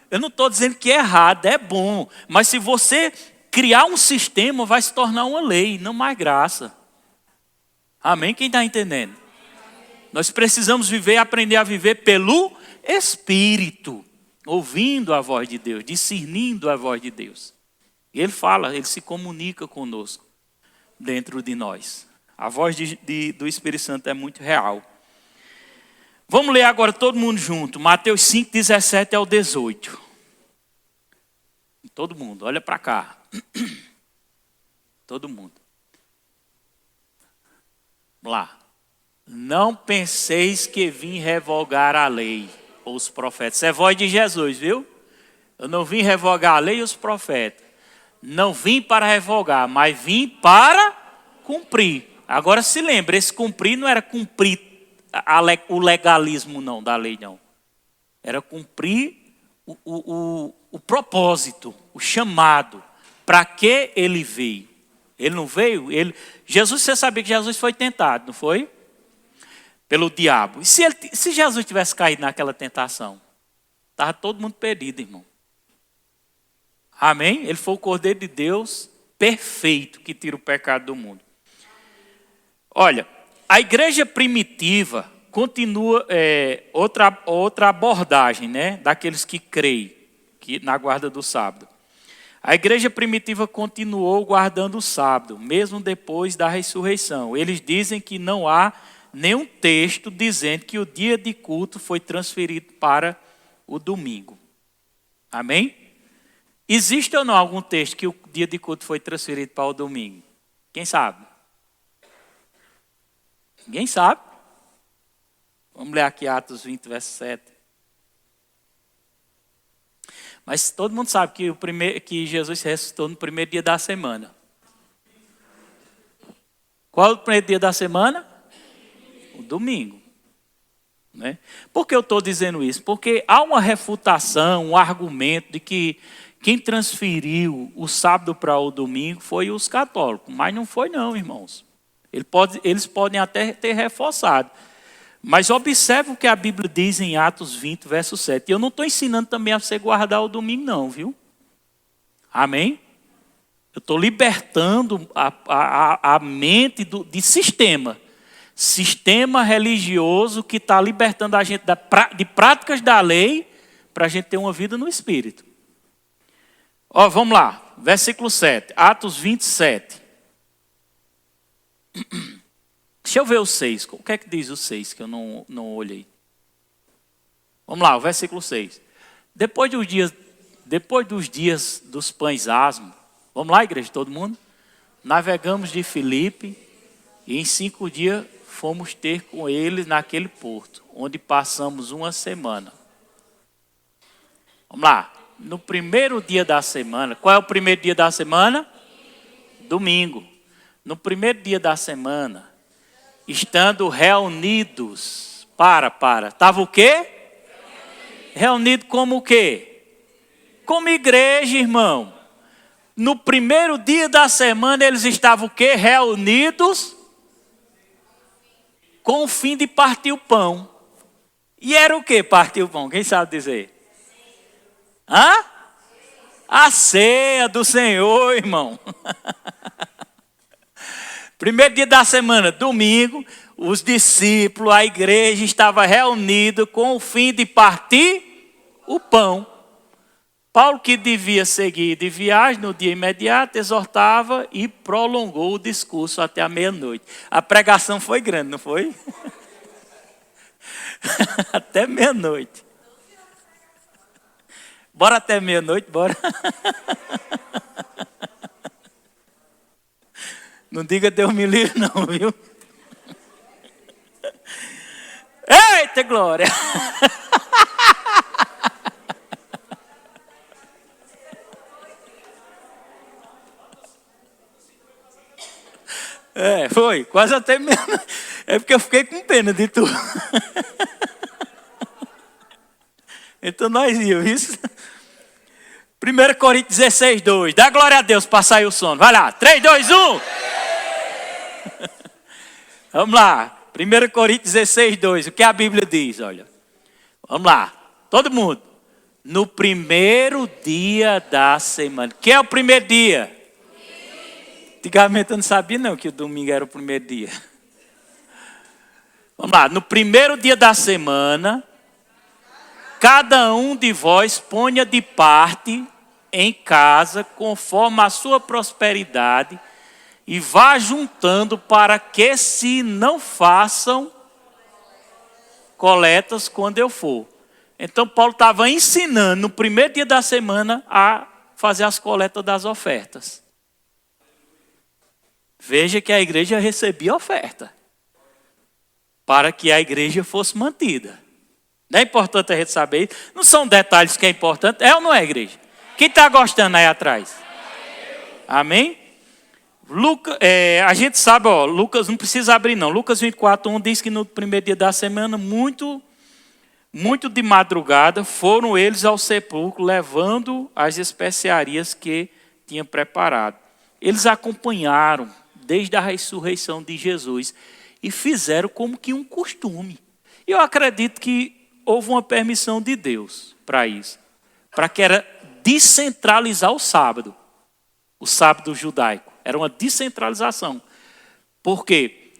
Eu não estou dizendo que é errado, é bom. Mas se você criar um sistema, vai se tornar uma lei, não mais graça. Amém? Quem está entendendo? Nós precisamos aprender a viver pelo Espírito, ouvindo a voz de Deus, discernindo a voz de Deus. E Ele fala, Ele se comunica conosco dentro de nós. A voz do Espírito Santo é muito real. Vamos ler agora todo mundo junto, Mateus 5:17-18. Todo mundo, olha para cá. Todo mundo. Vamos lá. Não penseis que vim revogar a lei ou os profetas. Isso é voz de Jesus, viu? Eu não vim revogar a lei e os profetas. Não vim para revogar, mas vim para cumprir. Agora se lembra, esse cumprir não era cumprir o legalismo não, da lei não. Era cumprir o propósito, o chamado. Para que ele veio? Ele não veio? Jesus, você sabia que Jesus foi tentado, não foi? Pelo diabo. E se Jesus tivesse caído naquela tentação? Estava todo mundo perdido, irmão. Amém? Ele foi o Cordeiro de Deus perfeito que tira o pecado do mundo. Olha, a igreja primitiva continua outra abordagem, né? Daqueles que creem na guarda do sábado. A igreja primitiva continuou guardando o sábado, mesmo depois da ressurreição. Eles dizem que não há nenhum texto dizendo que o dia de culto foi transferido para o domingo. Amém? Existe ou não algum texto que o dia de culto foi transferido para o domingo? Quem sabe? Ninguém sabe? Vamos ler aqui Atos 20, verso 7. Mas todo mundo sabe que Jesus ressuscitou no primeiro dia da semana. Qual é o primeiro dia da semana? O domingo. Né? Por que eu estou dizendo isso? Porque há uma refutação, um argumento de que quem transferiu o sábado para o domingo foi os católicos. Mas não foi não, irmãos. Eles podem até ter reforçado. Mas observe o que a Bíblia diz em Atos 20, verso 7. E eu não estou ensinando também a você guardar o domingo não, viu? Amém? Eu estou libertando a mente de sistema. Sistema religioso que está libertando a gente de práticas da lei para a gente ter uma vida no Espírito. Ó, vamos lá, versículo 7, Atos 27. Deixa eu ver o 6. O que é que diz o 6 que eu não olhei? Vamos lá, o versículo 6. Depois dos dias dos pães asmos, vamos lá, igreja, todo mundo? Navegamos de Filipe e em 5 dias fomos ter com eles naquele porto, onde passamos uma semana. Vamos lá. No primeiro dia da semana, qual é o primeiro dia da semana? Domingo. No primeiro dia da semana, estando reunidos, estava o quê? Reunido como o quê? Como igreja, irmão. No primeiro dia da semana, eles estavam o quê? Reunidos com o fim de partir o pão. E era o quê partir o pão? Quem sabe dizer? Hã? A ceia do Senhor, irmão. Primeiro dia da semana, domingo, os discípulos, a igreja estava reunida com o fim de partir o pão. Paulo, que devia seguir de viagem no dia imediato, exortava e prolongou o discurso até a meia-noite. A pregação foi grande, não foi? Até meia-noite. Bora até meia-noite, bora. Não diga Deus me livre não, viu? Eita glória! Foi, quase até meia-noite. É porque eu fiquei com pena de tu. Então nós íamos, isso. 1 Coríntios 16, 2. Dá glória a Deus para sair o sono. Vai lá, 3, 2, 1. Vamos lá, 1 Coríntios 16, 2. O que a Bíblia diz, olha. Vamos lá, todo mundo. No primeiro dia da semana. Que é o primeiro dia? Antigamente eu não sabia não que o domingo era o primeiro dia. Vamos lá, no primeiro dia da semana, cada um de vós ponha de parte em casa, conforme a sua prosperidade, e vá juntando para que se não façam coletas quando eu for. Então Paulo estava ensinando no primeiro dia da semana a fazer as coletas das ofertas. Veja que a igreja recebia oferta para que a igreja fosse mantida. Não é importante a gente saber isso. Não são detalhes que é importante. É ou não é, igreja? Quem está gostando aí atrás? Amém? A gente sabe, Lucas não precisa abrir não. Lucas 24:1 diz que no primeiro dia da semana, muito de madrugada, foram eles ao sepulcro levando as especiarias que tinha preparado. Eles acompanharam desde a ressurreição de Jesus e fizeram como que um costume. E eu acredito que houve uma permissão de Deus para isso, para que era descentralizar o sábado judaico. Era uma descentralização. Por quê?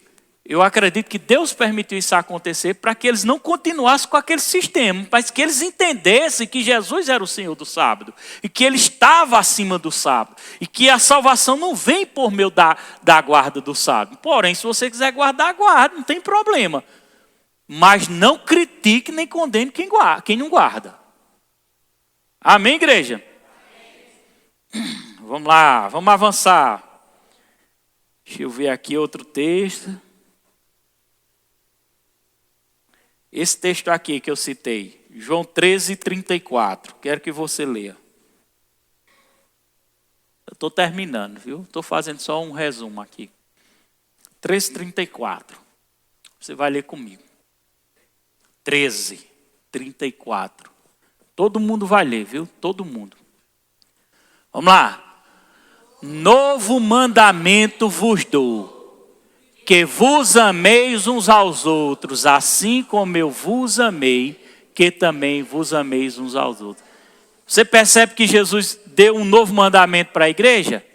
Eu acredito que Deus permitiu isso acontecer para que eles não continuassem com aquele sistema, mas que eles entendessem que Jesus era o Senhor do sábado, e que Ele estava acima do sábado, e que a salvação não vem por meio da guarda do sábado. Porém, se você quiser guardar, guarda, não tem problema. Mas não critique nem condene quem não guarda. Amém, igreja? Vamos lá, vamos avançar. Deixa eu ver aqui outro texto. Esse texto aqui que eu citei, João 13:34. Quero que você leia. Eu estou terminando, viu? Estou fazendo só um resumo aqui. 13:34. Você vai ler comigo. 13:34. Todo mundo vai ler, viu? Todo mundo. Vamos lá. Novo mandamento vos dou, que vos ameis uns aos outros, assim como eu vos amei, que também vos ameis uns aos outros. Você percebe que Jesus deu um novo mandamento para a igreja?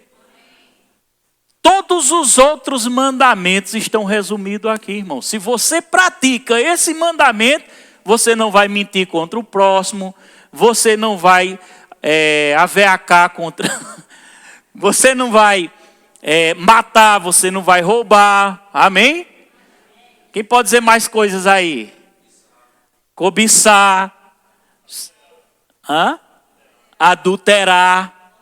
Todos os outros mandamentos estão resumidos aqui, irmão. Se você pratica esse mandamento, você não vai mentir contra o próximo, você não vai aveacar contra... Você não vai matar, você não vai roubar. Amém? Quem pode dizer mais coisas aí? Cobiçar. Adulterar.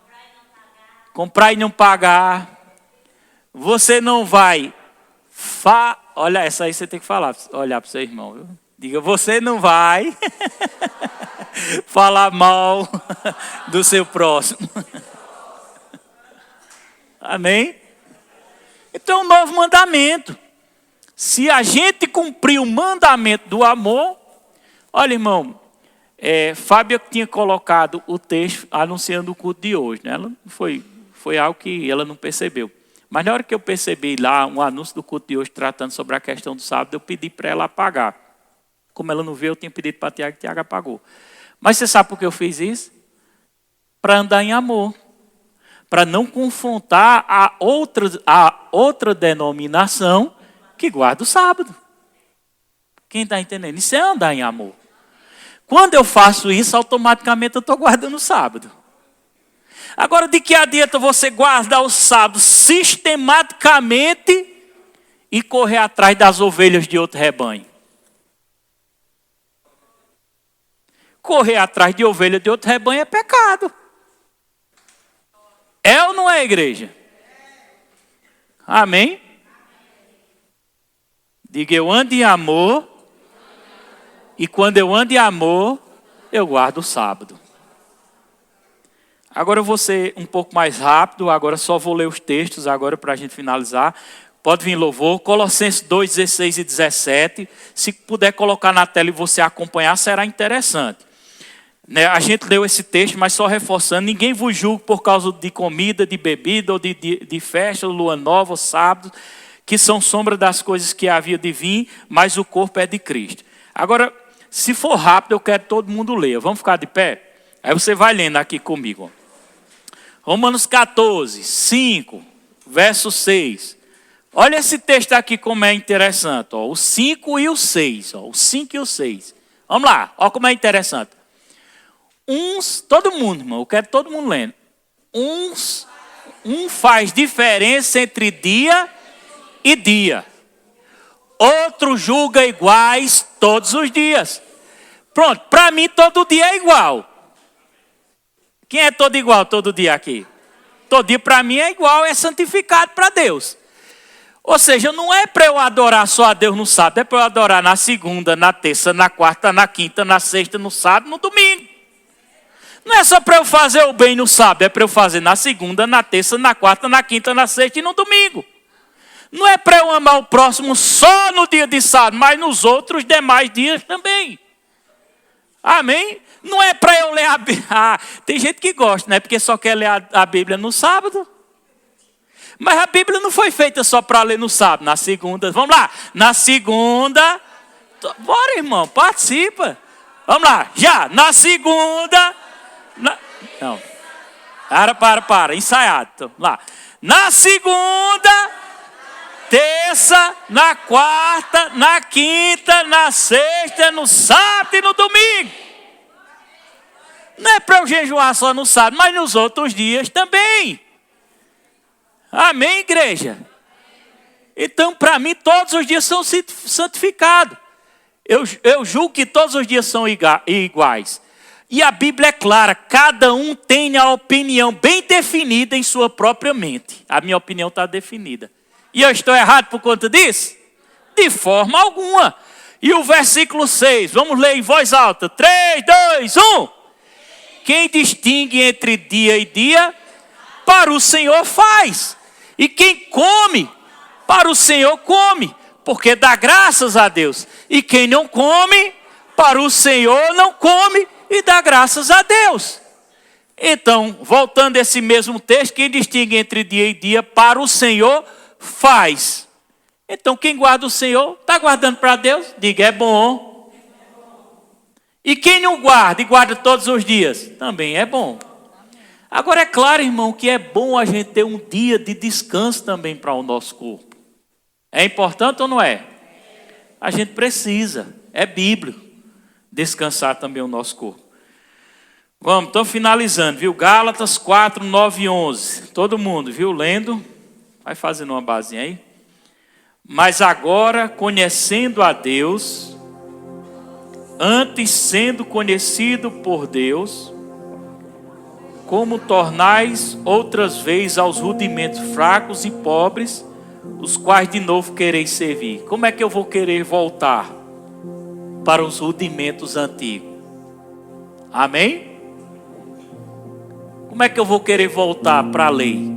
Comprar e não pagar. Você não vai... Olha, essa aí você tem que falar. Olhar para o seu irmão. Viu? Diga, você não vai falar mal do seu próximo. Amém? Então, um novo mandamento. Se a gente cumprir o mandamento do amor... Olha, irmão, Fábia tinha colocado o texto anunciando o culto de hoje. Né? Ela foi algo que ela não percebeu. Mas na hora que eu percebi lá um anúncio do culto de hoje tratando sobre a questão do sábado, eu pedi para ela apagar. Como ela não viu, eu tinha pedido para Tiago e Tiago apagou. Mas você sabe por que eu fiz isso? Para andar em amor. Para não confrontar a outra denominação que guarda o sábado. Quem está entendendo? Isso é andar em amor. Quando eu faço isso, automaticamente eu estou guardando o sábado. Agora, de que adianta você guardar o sábado sistematicamente e correr atrás das ovelhas de outro rebanho? Correr atrás de ovelha de outro rebanho é pecado. É ou não é, igreja? Amém? Diga, eu ando em amor. E quando eu ando em amor, eu guardo o sábado. Agora eu vou ser um pouco mais rápido. Agora só vou ler os textos agora para a gente finalizar. Pode vir louvor. Colossenses 2, 16 e 17. Se puder colocar na tela e você acompanhar, será interessante. A gente leu esse texto, mas só reforçando, ninguém vos julga por causa de comida, de bebida, ou de festa, lua nova, sábado, que são sombra das coisas que havia de vir, mas o corpo é de Cristo. Agora, se for rápido, eu quero que todo mundo leia. Vamos ficar de pé? Aí você vai lendo aqui comigo. Romanos 14, 5, verso 6. Olha esse texto aqui como é interessante. O 5 e o 6. O 5 e o 6. Vamos lá, olha como é interessante. Todo mundo, irmão, eu quero todo mundo lendo. Um faz diferença entre dia e dia. Outro julga iguais todos os dias. Pronto, para mim todo dia é igual. Quem é todo igual todo dia aqui? Todo dia para mim é igual, é santificado para Deus. Ou seja, não é para eu adorar só a Deus no sábado, é para eu adorar na segunda, na terça, na quarta, na quinta, na sexta, no sábado, no domingo. Não é só para eu fazer o bem no sábado, é para eu fazer na segunda, na terça, na quarta, na quinta, na sexta e no domingo. Não é para eu amar o próximo só no dia de sábado, mas nos outros demais dias também. Amém? Não é para eu ler a Bíblia. Tem gente que gosta, né? Porque só quer ler a Bíblia no sábado. Mas a Bíblia não foi feita só para ler no sábado, na segunda. Vamos lá. Na segunda. Bora, irmão, participa. Vamos lá. Já. Na segunda. Não. Para. Ensaiado. Então, lá. Na segunda, terça, na quarta, na quinta, na sexta, no sábado e no domingo. Não é para eu jejuar só no sábado, mas nos outros dias também. Amém, igreja? Então, para mim, todos os dias são santificados. Eu julgo que todos os dias são iguais. E a Bíblia é clara, cada um tem a opinião bem definida em sua própria mente. A minha opinião está definida. E eu estou errado por conta disso? De forma alguma. E o versículo 6, vamos ler em voz alta. 3, 2, 1. Quem distingue entre dia e dia, para o Senhor faz. E quem come, para o Senhor come, porque dá graças a Deus. E quem não come, para o Senhor não come e dá graças a Deus. Então, voltando a esse mesmo texto, quem distingue entre dia e dia, para o Senhor faz. Então, quem guarda o Senhor, está guardando para Deus? Diga, é bom. E quem não guarda e guarda todos os dias, também é bom. Agora é claro, irmão, que é bom a gente ter um dia de descanso também para o nosso corpo. É importante ou não é? A gente precisa, é bíblico, descansar também o nosso corpo. Vamos, estou finalizando, viu? Gálatas 4, 9 e 11. Todo mundo, viu? Lendo, vai fazendo uma basinha aí. Mas agora, conhecendo a Deus, antes sendo conhecido por Deus, como tornais outras vezes aos rudimentos fracos e pobres, os quais de novo quereis servir. Como é que eu vou querer voltar para os rudimentos antigos? Amém? Como é que eu vou querer voltar para a lei?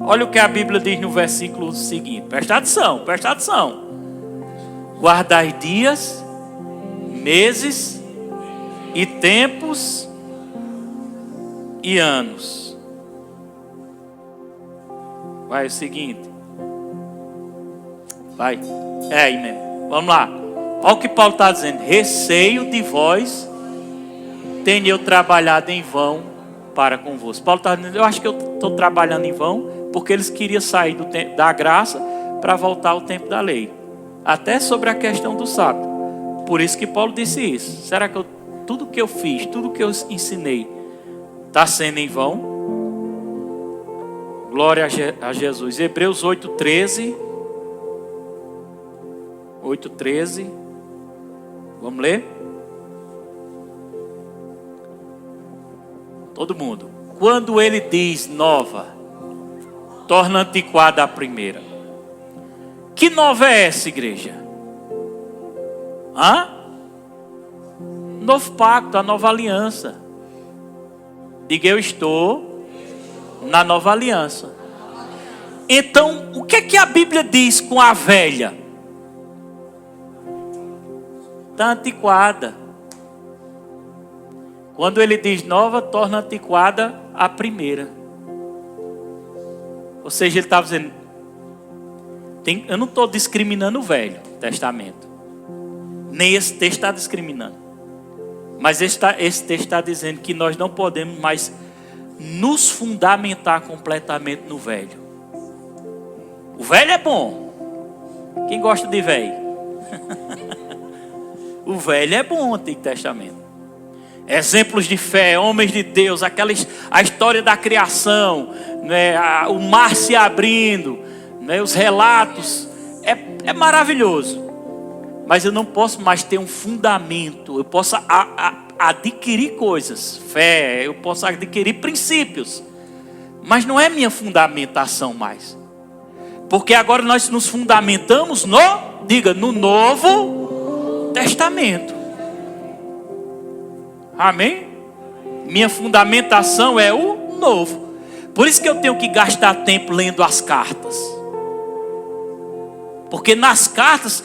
Olha o que a Bíblia diz no versículo seguinte. Presta atenção. Guardai dias, meses e tempos e anos. Vai, é o seguinte. Vai. É aí mesmo. Vamos lá. Olha o que Paulo está dizendo. Receio de vós, tenho eu trabalhado em vão para convosco. Paulo está dizendo, eu acho que eu estou trabalhando em vão, porque eles queriam sair do tempo da graça para voltar ao tempo da lei. Até sobre a questão do sábado. Por isso que Paulo disse isso. Será que tudo que eu fiz, tudo que eu ensinei, está sendo em vão? Glória a Jesus. Hebreus 8:13. 8:13. Vamos ler? Todo mundo. Quando ele diz nova, torna antiquada a primeira. Que nova é essa, igreja? Novo pacto, a nova aliança. Diga, eu estou na nova aliança. Então, o que é que a Bíblia diz com a velha? Está antiquada. Quando ele diz nova, torna antiquada a primeira. Ou seja, ele estava dizendo, eu não estou discriminando o Velho Testamento. Nem esse texto está discriminando. Mas esse texto está dizendo que nós não podemos mais nos fundamentar completamente no velho. O velho é bom. Quem gosta de velho? O velho é bom, o Antigo Testamento. Exemplos de fé, homens de Deus, a história da criação, né, o mar se abrindo, né, os relatos, é maravilhoso. Mas eu não posso mais ter um fundamento. Eu posso adquirir coisas, fé, eu posso adquirir princípios, mas não é minha fundamentação mais. Porque agora nós nos fundamentamos no Novo Testamento. Amém? Minha fundamentação é o novo. Por isso que eu tenho que gastar tempo lendo as cartas. Porque nas cartas,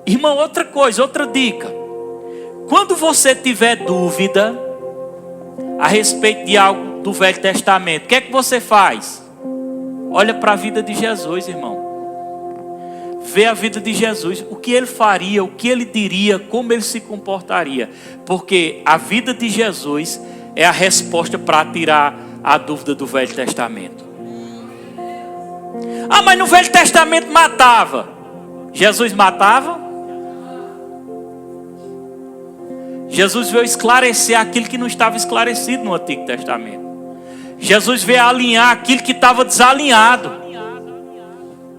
irmão, outra coisa, outra dica. Quando você tiver dúvida a respeito de algo do Velho Testamento, o que é que você faz? Olha para a vida de Jesus, irmão. Vê a vida de Jesus, o que ele faria, o que ele diria, como ele se comportaria. Porque a vida de Jesus é a resposta para tirar a dúvida do Velho Testamento. Ah, mas no Velho Testamento matava. Jesus matava? Jesus veio esclarecer aquilo que não estava esclarecido no Antigo Testamento. Jesus veio alinhar aquilo que estava desalinhado.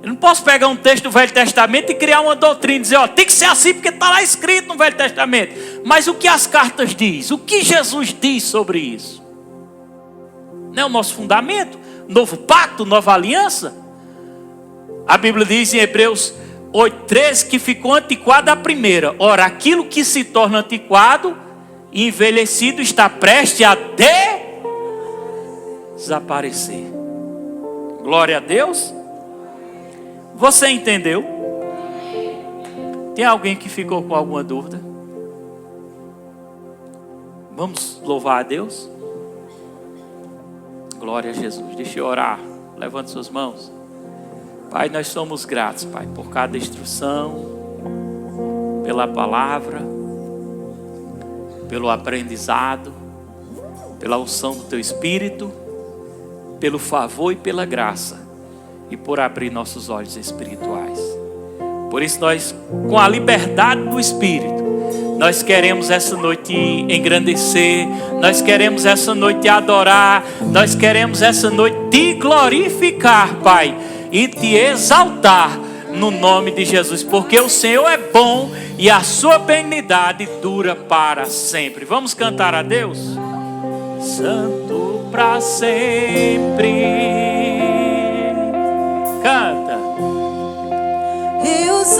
Eu não posso pegar um texto do Velho Testamento e criar uma doutrina e dizer, ó, tem que ser assim porque está lá escrito no Velho Testamento. Mas o que as cartas dizem? O que Jesus diz sobre isso? Não é o nosso fundamento? Novo pacto, nova aliança? A Bíblia diz em Hebreus 8:13 que ficou antiquada a primeira. Ora, aquilo que se torna antiquado e envelhecido está prestes a desaparecer. Glória a Deus. Você entendeu? Tem alguém que ficou com alguma dúvida? Vamos louvar a Deus? Glória a Jesus. Deixa eu orar. Levante suas mãos. Pai, nós somos gratos, Pai, por cada instrução, pela palavra, pelo aprendizado, pela unção do Teu Espírito, pelo favor e pela graça, e por abrir nossos olhos espirituais. Por isso nós, com a liberdade do Espírito, nós queremos essa noite engrandecer, nós queremos essa noite adorar, nós queremos essa noite te glorificar, Pai, e te exaltar no nome de Jesus, porque o Senhor é bom e a sua benignidade dura para sempre. Vamos cantar a Deus? Santo para sempre. Canta. E os